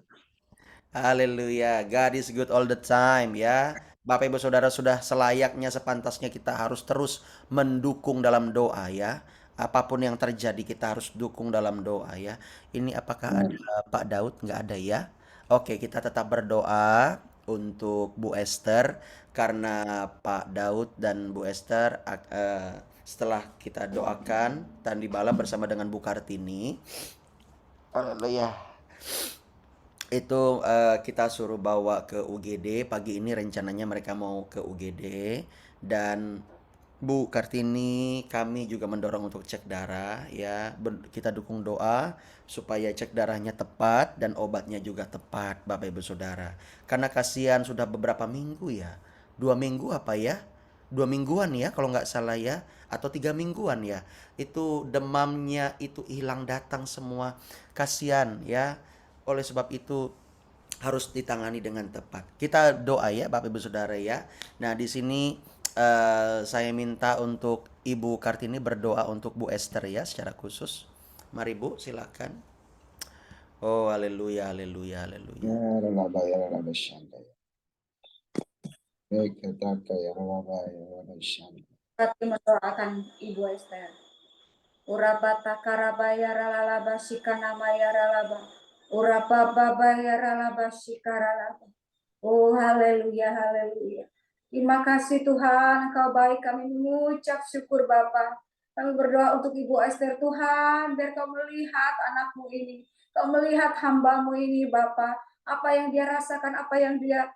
Haleluya, God is good all the time ya. Bapak Ibu Saudara, sudah selayaknya sepantasnya kita harus terus mendukung dalam doa ya. Apapun yang terjadi kita harus dukung dalam doa ya. Ini apakah ada Pak Daud? Nggak ada ya. Oke, kita tetap berdoa untuk Bu Esther karena Pak Daud dan Bu Esther setelah kita doakan tadi malam bersama dengan Bu Kartini. Haleluya. Itu kita suruh bawa ke UGD. Pagi ini rencananya mereka mau ke UGD. Dan Bu Kartini, kami juga mendorong untuk cek darah ya. Kita dukung doa supaya cek darahnya tepat dan obatnya juga tepat, Bapak Ibu Saudara. Karena kasihan sudah beberapa minggu ya. 2 minggu apa ya? 2 mingguan ya kalau nggak salah ya. Atau 3 mingguan ya. Itu demamnya itu hilang datang semua. Kasihan ya. Oleh sebab itu harus ditangani dengan tepat. Kita doa ya Bapak Ibu Saudara ya. Nah, di sini saya minta untuk Ibu Kartini berdoa untuk Bu Esther ya secara khusus. Mari Bu, silakan. Oh, haleluya, haleluya, haleluya. Kami mendoakan Ibu Esther. Urabata karabaya ralalaba shikanamaya ralaba. Urababa ralaba shikaralaba. Oh, haleluya, haleluya. Terima kasih Tuhan, Engkau baik. Kami mengucap syukur Bapa. Kami berdoa untuk Ibu Esther Tuhan, biar Kau melihat anakmu ini. Kau melihat hambamu ini Bapa. Apa yang dia rasakan, apa yang dia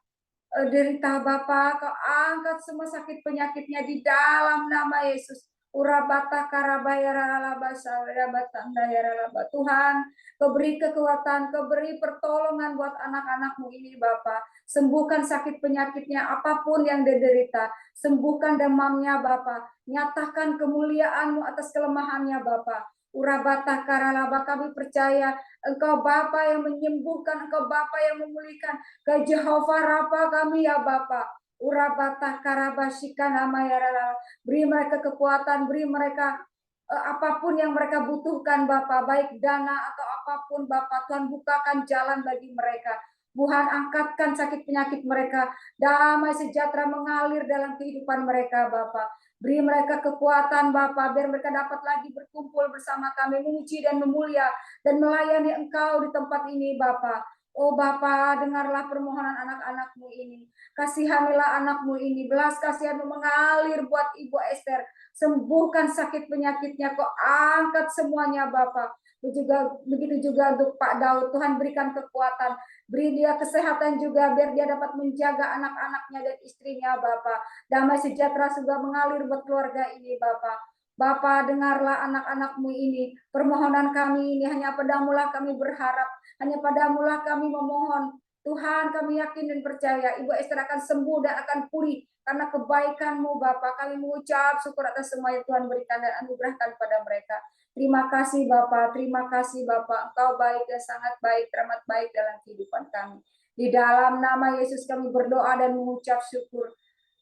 derita Bapa, Kau angkat semua sakit penyakitnya di dalam nama Yesus. Urabata karabaya ralabasa rabatanda ya ralaba. Tuhan, Kau beri kekuatan, Kau beri pertolongan buat anak-anakmu ini Bapa. Sembuhkan sakit penyakitnya apapun yang dia derita. Sembuhkan demamnya Bapa. Nyatakan kemuliaan-Mu atas kelemahannya Bapa. Urabata karalaba, kami percaya Engkau Bapa yang menyembuhkan, Engkau Bapa yang memulihkan. Ke Jehovah Rafa kami ya Bapa. Urabata karabashika nama ya rala. Beri mereka kekuatan, beri mereka apapun yang mereka butuhkan Bapa, baik dana atau apapun Bapa. Tuhan bukakan jalan bagi mereka. Tuhan angkatkan sakit penyakit mereka. Damai sejahtera mengalir dalam kehidupan mereka Bapa. Beri mereka kekuatan Bapa, biar mereka dapat lagi berkumpul bersama kami, memuji dan memulia dan melayani Engkau di tempat ini Bapa. Oh Bapa, dengarlah permohonan anak-anakmu ini. Kasihanilah anakmu ini. Belas kasihanmu mengalir buat Ibu Esther. Sembuhkan sakit penyakitnya. Kau angkat semuanya Bapa. Begitu juga untuk Pak Daud. Tuhan berikan kekuatan. Beri dia kesehatan juga. Biar dia dapat menjaga anak-anaknya dan istrinya Bapa. Damai sejahtera juga mengalir buat keluarga ini Bapa. Bapa, dengarlah anak-anakmu ini. Permohonan kami ini hanya padamulah kami berharap. Hanya padamulah kami memohon. Tuhan, kami yakin dan percaya Ibu Esther akan sembuh dan akan pulih karena kebaikan-Mu Bapa. Kami mengucap syukur atas semua yang Tuhan berikan dan anugerahkan pada mereka. Terima kasih Bapa, terima kasih Bapa. Engkau baik dan sangat baik, teramat baik dalam kehidupan kami. Di dalam nama Yesus kami berdoa dan mengucap syukur.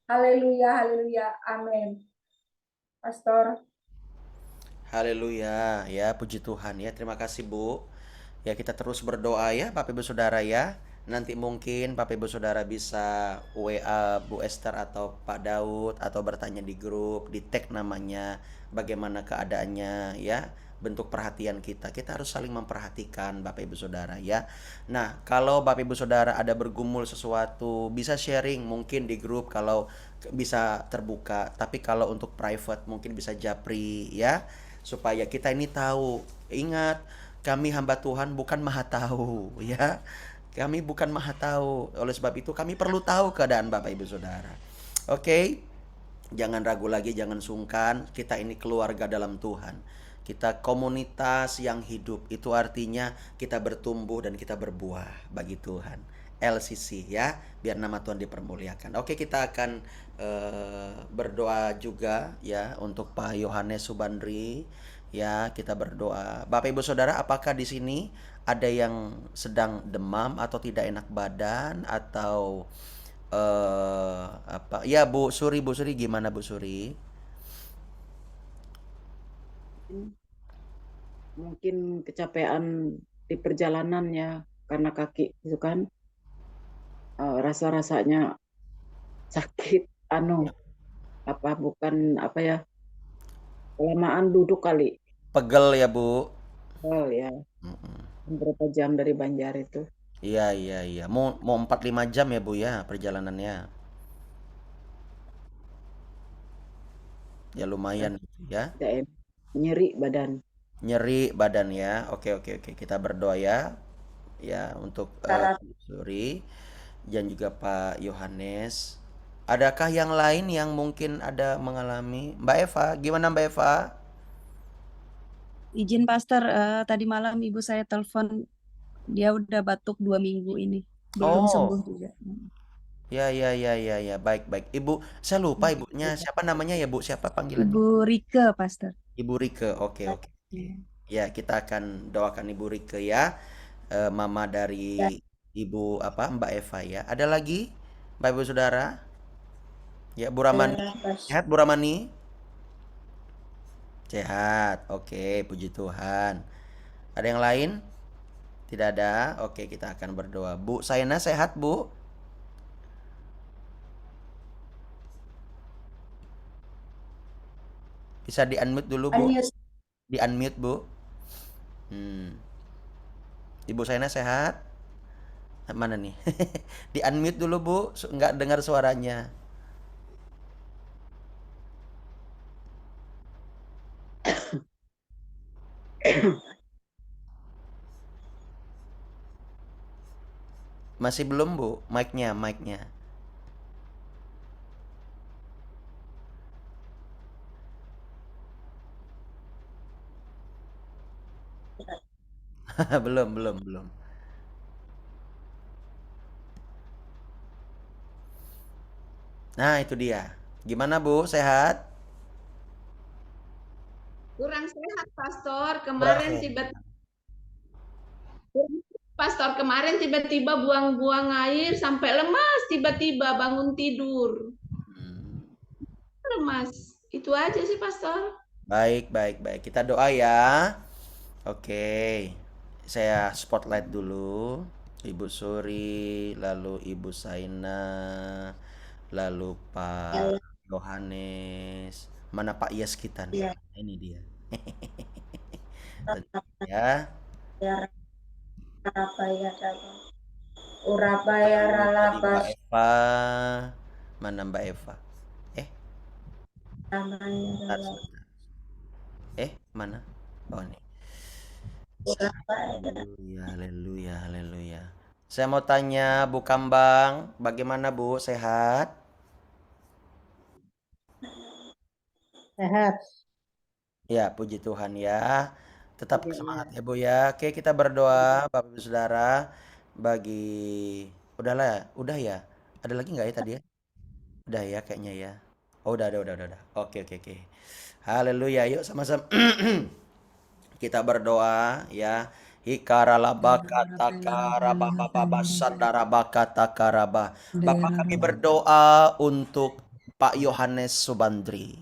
Haleluya, haleluya, amin. Pastor. Haleluya, ya puji Tuhan ya. Terima kasih Bu. Ya kita terus berdoa ya Bapak Ibu Saudara ya. Nanti mungkin Bapak Ibu Saudara bisa WA Bu Esther atau Pak Daud atau bertanya di grup, di tag namanya, bagaimana keadaannya ya. Bentuk perhatian kita. Kita harus saling memperhatikan Bapak Ibu Saudara ya. Nah, kalau Bapak Ibu Saudara ada bergumul sesuatu, bisa sharing mungkin di grup kalau bisa terbuka. Tapi kalau untuk private mungkin bisa japri ya, supaya kita ini tahu. Ingat, kami hamba Tuhan bukan maha tahu ya. Kami bukan maha tahu. Oleh sebab itu kami perlu tahu keadaan Bapak Ibu Saudara. Oke? Jangan ragu lagi, jangan sungkan. Kita ini keluarga dalam Tuhan. Kita komunitas yang hidup. Itu artinya kita bertumbuh dan kita berbuah bagi Tuhan. LCC ya, biar nama Tuhan dipermuliakan. Oke, kita akan berdoa juga ya untuk Pak Yohanes Subandri. Ya, kita berdoa. Bapak Ibu Saudara, apakah di sini ada yang sedang demam atau tidak enak badan atau apa? Ya, Bu Suri gimana Bu Suri? Mungkin kecapean di perjalanan ya, karena kaki itu kan rasa-rasanya sakit, bukan apa ya, kelamaan duduk kali. Pegel ya Bu? Oh ya, berapa jam dari Banjar itu. Iya iya iya. Mau 4-5 jam ya Bu ya perjalanannya. Ya lumayan gitu ya. Tidak enak, nyeri badan. Nyeri badan ya. Oke oke oke. Kita berdoa ya. Ya untuk Suri dan juga Pak Yohanes. Adakah yang lain yang mungkin ada mengalami? Mbak Eva, gimana Mbak Eva? Izin Pastor, tadi malam ibu saya telepon, dia udah batuk 2 minggu ini, belum sembuh Oh, juga. ya ya ya ya ya. Baik baik. Ibu, saya lupa ibunya siapa namanya ya Bu? Siapa panggilannya? Ibu Rike, Pastor. Ibu Rike. Oke oke. Iya. Ya, kita akan doakan Ibu Rike ya. Mama dari Ibu apa? Mbak Eva ya. Ada lagi? Bapak Ibu Saudara? Ya, Bu Ramani. Sehat Bu Ramani? Sehat. Oke, puji Tuhan. Ada yang lain? Tidak ada. Oke, kita akan berdoa. Bu Saina sehat, Bu? Bisa di-unmute dulu, Bu. Di-unmute, Bu. Ibu Saina sehat? Mana nih? Di unmute dulu Bu, nggak dengar suaranya. Masih belum Bu, mic-nya. Belum. Nah, itu dia. Gimana Bu, sehat? Kurang sehat, Pastor. Kurang Kemarin sehat. tiba-tiba tiba-tiba buang-buang air sampai lemas, tiba-tiba bangun tidur. Hmm. Lemas. Itu aja sih, Pastor. Baik. Kita doa ya. Oke. Saya spotlight dulu. Ibu Suri, lalu Ibu Saina, lalu Pak Yohanes. Mana Pak Yes kita nih? Ini dia. Ya. Urabaya Lalu tadi ralabas. Mbak Eva. Mana Mbak Eva? Eh, sebentar. Mana? Oh, ini. Haleluya. Saya mau tanya Bu Kambang, bagaimana Bu? Sehat? Sehat. Ya, puji Tuhan ya. Tetap semangat ya Bu ya. Oke, kita berdoa Bapak Ibu Saudara bagi udah ya. Ada lagi nggak ya tadi ya? Udah ya kayaknya ya. Oh, udah. Oke. Haleluya. Yuk sama-sama kita berdoa ya. Bapak, kami berdoa untuk Pak Yohanes Subandri.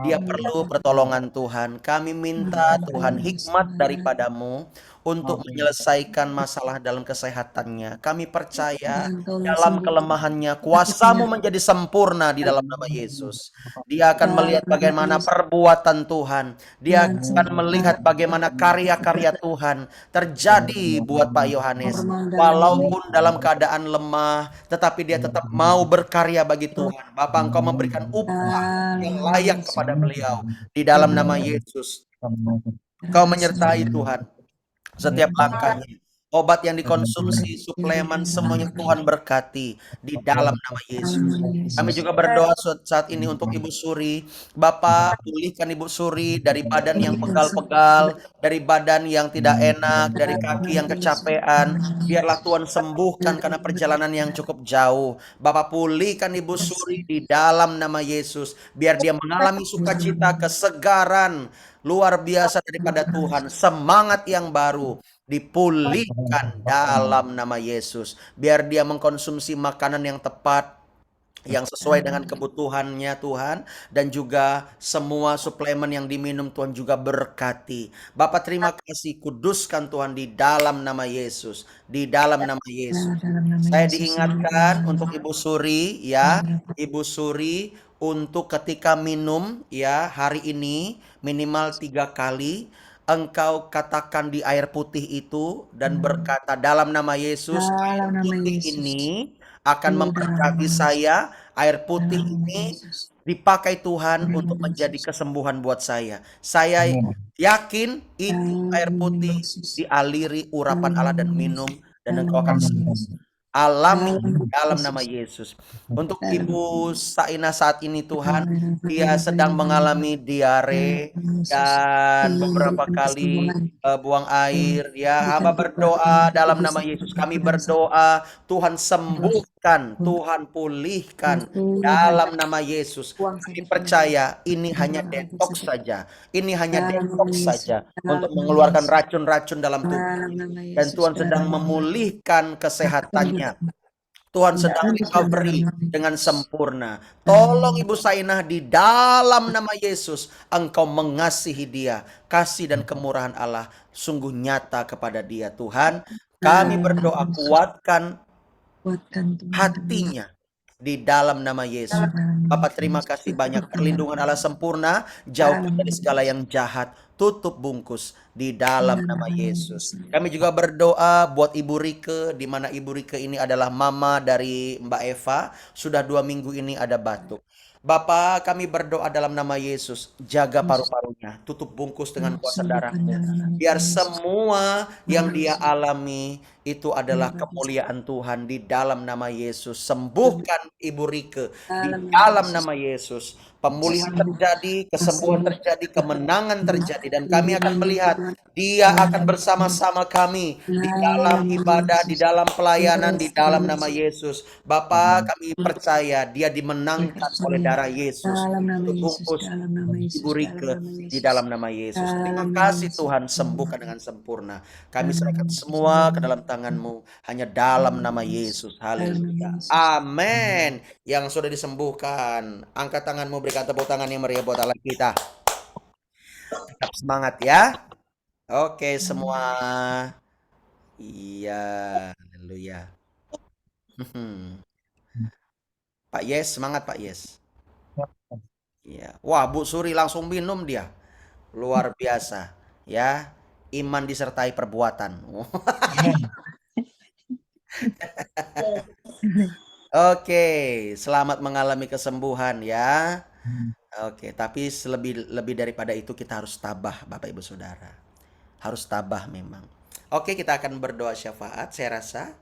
Dia perlu pertolongan Tuhan. Kami minta Tuhan hikmat daripadamu untuk menyelesaikan masalah dalam kesehatannya. Kami percaya dalam kelemahannya kuasamu menjadi sempurna di dalam nama Yesus. Dia akan melihat bagaimana perbuatan Tuhan. Dia akan melihat bagaimana karya-karya Tuhan terjadi buat Pak Yohanes. Walaupun dalam keadaan lemah, tetapi dia tetap mau berkarya bagi Tuhan. Bapak, Engkau memberikan upah yang layak kepada beliau. Di dalam nama Yesus, Engkau menyertai Tuhan setiap langkahnya. Obat yang dikonsumsi, suplemen, semuanya Tuhan berkati di dalam nama Yesus. Kami juga berdoa saat ini untuk Ibu Suri. Bapak, pulihkan Ibu Suri dari badan yang pegal-pegal, dari badan yang tidak enak, dari kaki yang kecapean. Biarlah Tuhan sembuhkan karena perjalanan yang cukup jauh. Bapak, pulihkan Ibu Suri di dalam nama Yesus. Biar dia mengalami sukacita, kesegaran luar biasa daripada Tuhan. Semangat yang baru dipulihkan dalam nama Yesus. Biar dia mengkonsumsi makanan yang tepat, yang sesuai dengan kebutuhannya Tuhan, dan juga semua suplemen yang diminum Tuhan juga berkati. Bapak, terima kasih, kuduskan Tuhan di dalam nama Yesus, di dalam nama Yesus. Saya diingatkan untuk Ibu Suri ya, Ibu Suri untuk ketika minum ya hari ini minimal 3 kali engkau katakan di air putih itu dan berkata dalam nama Yesus, air putih ini akan memberkati saya. Air putih ini dipakai Tuhan untuk menjadi kesembuhan buat saya. Saya yakin itu air putih dialiri urapan Allah dan minum dan engkau akan sembuh. Alami dalam nama Yesus. Untuk Ibu Saina saat ini Tuhan, dia sedang mengalami diare dan beberapa kali buang air. Ya, hamba berdoa dalam nama Yesus. Kami berdoa Tuhan sembuhkan, Tuhan pulihkan dalam nama Yesus. Kami percaya ini hanya detox saja. Ini hanya detox saja untuk mengeluarkan racun-racun dalam tubuh. Dan Tuhan sedang memulihkan kesehatannya. Tuhan sedang recovery dengan sempurna. Tolong Ibu Sainah di dalam nama Yesus, Engkau mengasihi dia. Kasih dan kemurahan Allah sungguh nyata kepada dia Tuhan. Kami berdoa kuatkan hatinya di dalam nama Yesus. Bapak terima kasih banyak, perlindungan Allah sempurna, jauhkan dari segala yang jahat, tutup bungkus di dalam nama Yesus. Kami juga berdoa buat Ibu Rike, di mana Ibu Rike ini adalah mama dari Mbak Eva, sudah 2 minggu ini ada batuk. Bapak, kami berdoa dalam nama Yesus, jaga paru-parunya, tutup bungkus dengan kuasa darah-Mu. Biar semua yang dia alami itu adalah kemuliaan Tuhan di dalam nama Yesus. Sembuhkan Ibu Rike di dalam nama Yesus. Pemulihan terjadi, kesembuhan terjadi, kemenangan terjadi. Dan kami akan melihat dia akan bersama-sama kami di dalam ibadah, di dalam pelayanan, di dalam nama Yesus. Bapak, kami percaya dia dimenangkan oleh darah Yesus. Tutup bungkus Ibu Rike di dalam nama Yesus. Terima kasih Tuhan, sembuhkan dengan sempurna. Kami serahkan semua ke dalam tangan-Mu, hanya dalam nama Yesus. Haleluya. Amin. Yang sudah disembuhkan, angkat tanganmu, berikan tepuk tangan yang meriah buat Allah kita. Tetap semangat ya. Oke semua. Iya, haleluya. Pak Yes, semangat Pak Yes. Iya. Wah, Bu Suri langsung minum dia. Luar biasa. Ya, iman disertai perbuatan. Oke, selamat mengalami kesembuhan ya. Oke, tapi lebih daripada itu kita harus tabah Bapak Ibu Saudara. Harus tabah memang. Oke, kita akan berdoa syafaat saya rasa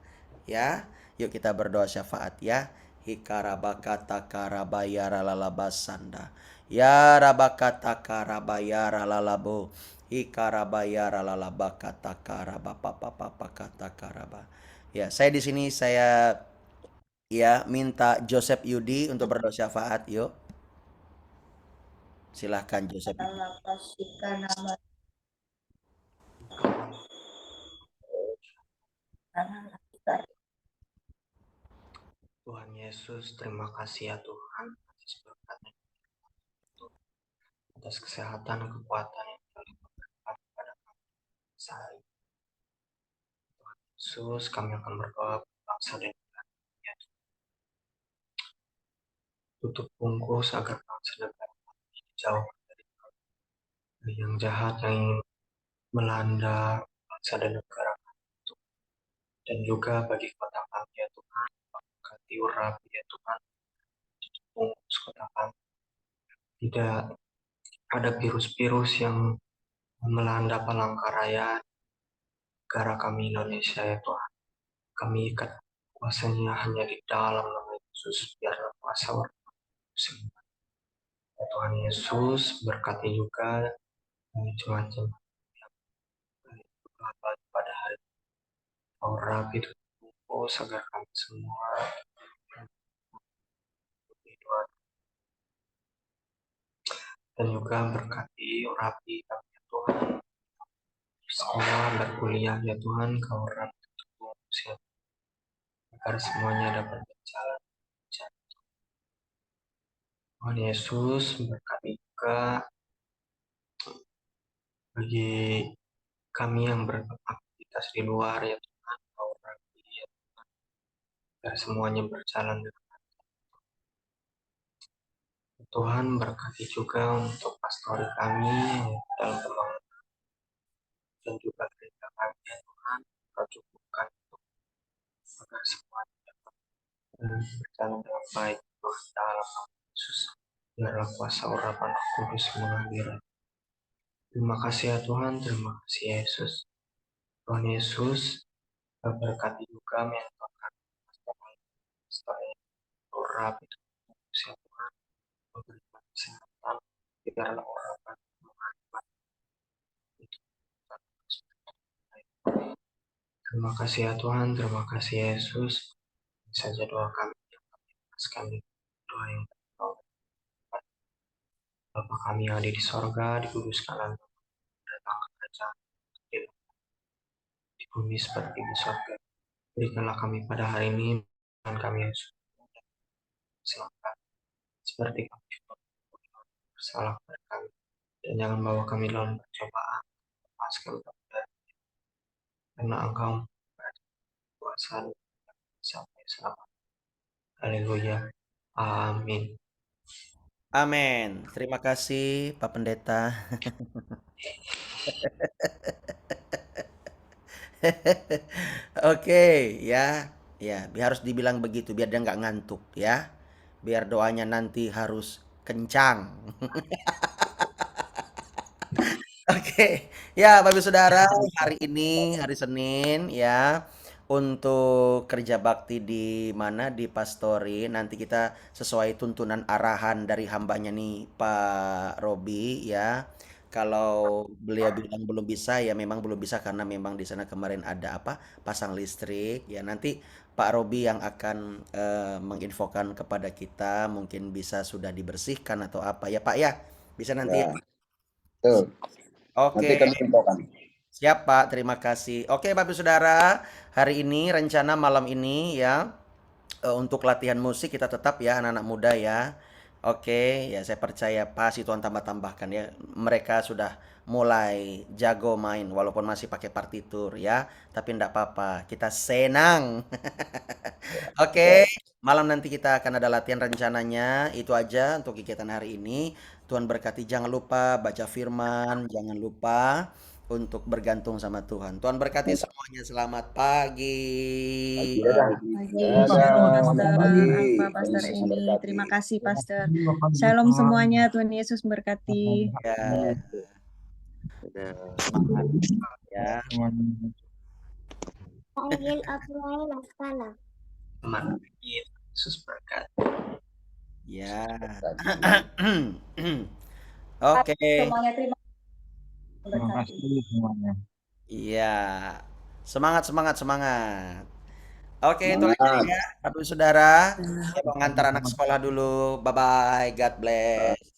ya. Yuk kita berdoa syafaat ya. Hikarabakata karabayara lalabasanda. Ya rabakata karabayara lalabo. Hikarabayara lalabakata karabapapapakata karaba. Ya, saya di sini saya ya minta Joseph Yudi untuk berdoa syafaat yuk. Silahkan Joseph Yudi. Allah pastikan nama Tuhan Yesus, terima kasih ya Tuhan atas berkat-Nya, atas kesehatan, kekuatan yang telah diberikan kepada kami sehari. Tuhan Yesus, kami akan berdoa bangsa dan negara ya Tuhan. Tutup bungkus agar bangsa dan negara kami jauh dari yang jahat yang ingin melanda bangsa dan negara kami Tuhan. Dan juga bagi kota kami ya Tuhan, berkati urapi ya Tuhan, tutup bungkus kota kami. Tidak ada virus-virus yang melanda Palangkaraya, negara kami Indonesia ya Tuhan. Kami ikat kuasanya hanya di dalam nama Yesus, biarlah kuasa semua. Ya Tuhan Yesus, berkati juga macam-macam yang pada hari Taurat itu bungkus agar kami semua berdoa. Dan juga berkati urapi kami ya Tuhan, sekolah berkuliah ya Tuhan, kau urapi bungkus ya, agar semuanya dapat berjalan. Tuhan Yesus berkati juga bagi kami yang beraktivitas di luar ya Tuhan, kau urapi ya Tuhan, agar semuanya berjalan dengan lancar. Tuhan berkati juga untuk pastori kami dalam pembangunan dan juga gereja kami ya Tuhan, kau cukupkan agar semuanya dapat berjalan dengan baik Tuhan, dalam nama Yesus. Biarlah kuasa urapan Roh Kudus mengalir. Terima kasih ya Tuhan, terima kasih Yesus. Tuhan Yesus berkati juga mentor kami, pastor urap itu ya Tuhan, memberikan kesehatan, biarlah urapan mengalir itu. Terima kasih ya Tuhan, terima kasih Yesus. Ini saja doa kami yang kami ikhlaskan, doa yang Bapa kami yang ada di sorga, dikuduskanlah namamu, datanglah kerajaan di bumi seperti di sorga. Berikanlah kami pada hari ini dan kami yang selamat seperti kami juga bersalah kepada kami, dan jangan bawa kami dalam percobaan, lepaskan kami dari karena Engkau kuasa sampai selamat. Haleluya. Amin. Amin. Terima kasih Pak Pendeta. Oke, ya. Ya, harus dibilang begitu biar dia nggak ngantuk ya. Biar doanya nanti harus kencang. Oke, ya Bapak Saudara, hari ini hari Senin ya untuk kerja bakti di mana di Pastori nanti kita sesuai tuntunan arahan dari hambanya nih Pak Robi ya. Kalau beliau bilang belum bisa ya memang belum bisa karena memang di sana kemarin ada apa pasang listrik ya nanti Pak Robi yang akan menginfokan kepada kita mungkin bisa sudah dibersihkan atau apa ya Pak ya bisa nanti ya. Ya, betul. Nanti Oke. kami infokan. Siap Pak, terima kasih. Oke Bapak Saudara, hari ini rencana malam ini ya untuk latihan musik kita tetap ya anak-anak muda ya. Oke, ya saya percaya pasti Tuhan tambah-tambahkan ya. Mereka sudah mulai jago main walaupun masih pakai partitur ya, tapi enggak apa-apa, kita senang. Oke, malam nanti kita akan ada latihan rencananya. Itu aja untuk kegiatan hari ini. Tuhan berkati, jangan lupa baca firman, jangan lupa untuk bergantung sama Tuhan. Tuhan berkati semuanya. Selamat pagi. Pagi, Dadah, shalom selamat Pastor, pagi. apa Tuhan Pastor Yesus Eni. memberkati. Terima kasih Pastor. Shalom semuanya, Tuhan Yesus berkati. Ya, udah semangat ya. Selamat pagi. Yesus berkati. Ya. Oke. Semuanya terima berkati. Iya. Semangat, semangat, semangat. Oke, itu aja Semangat. ya, Bapak Saudara. Saya mau ngantar anak sekolah dulu. Bye-bye. God bless.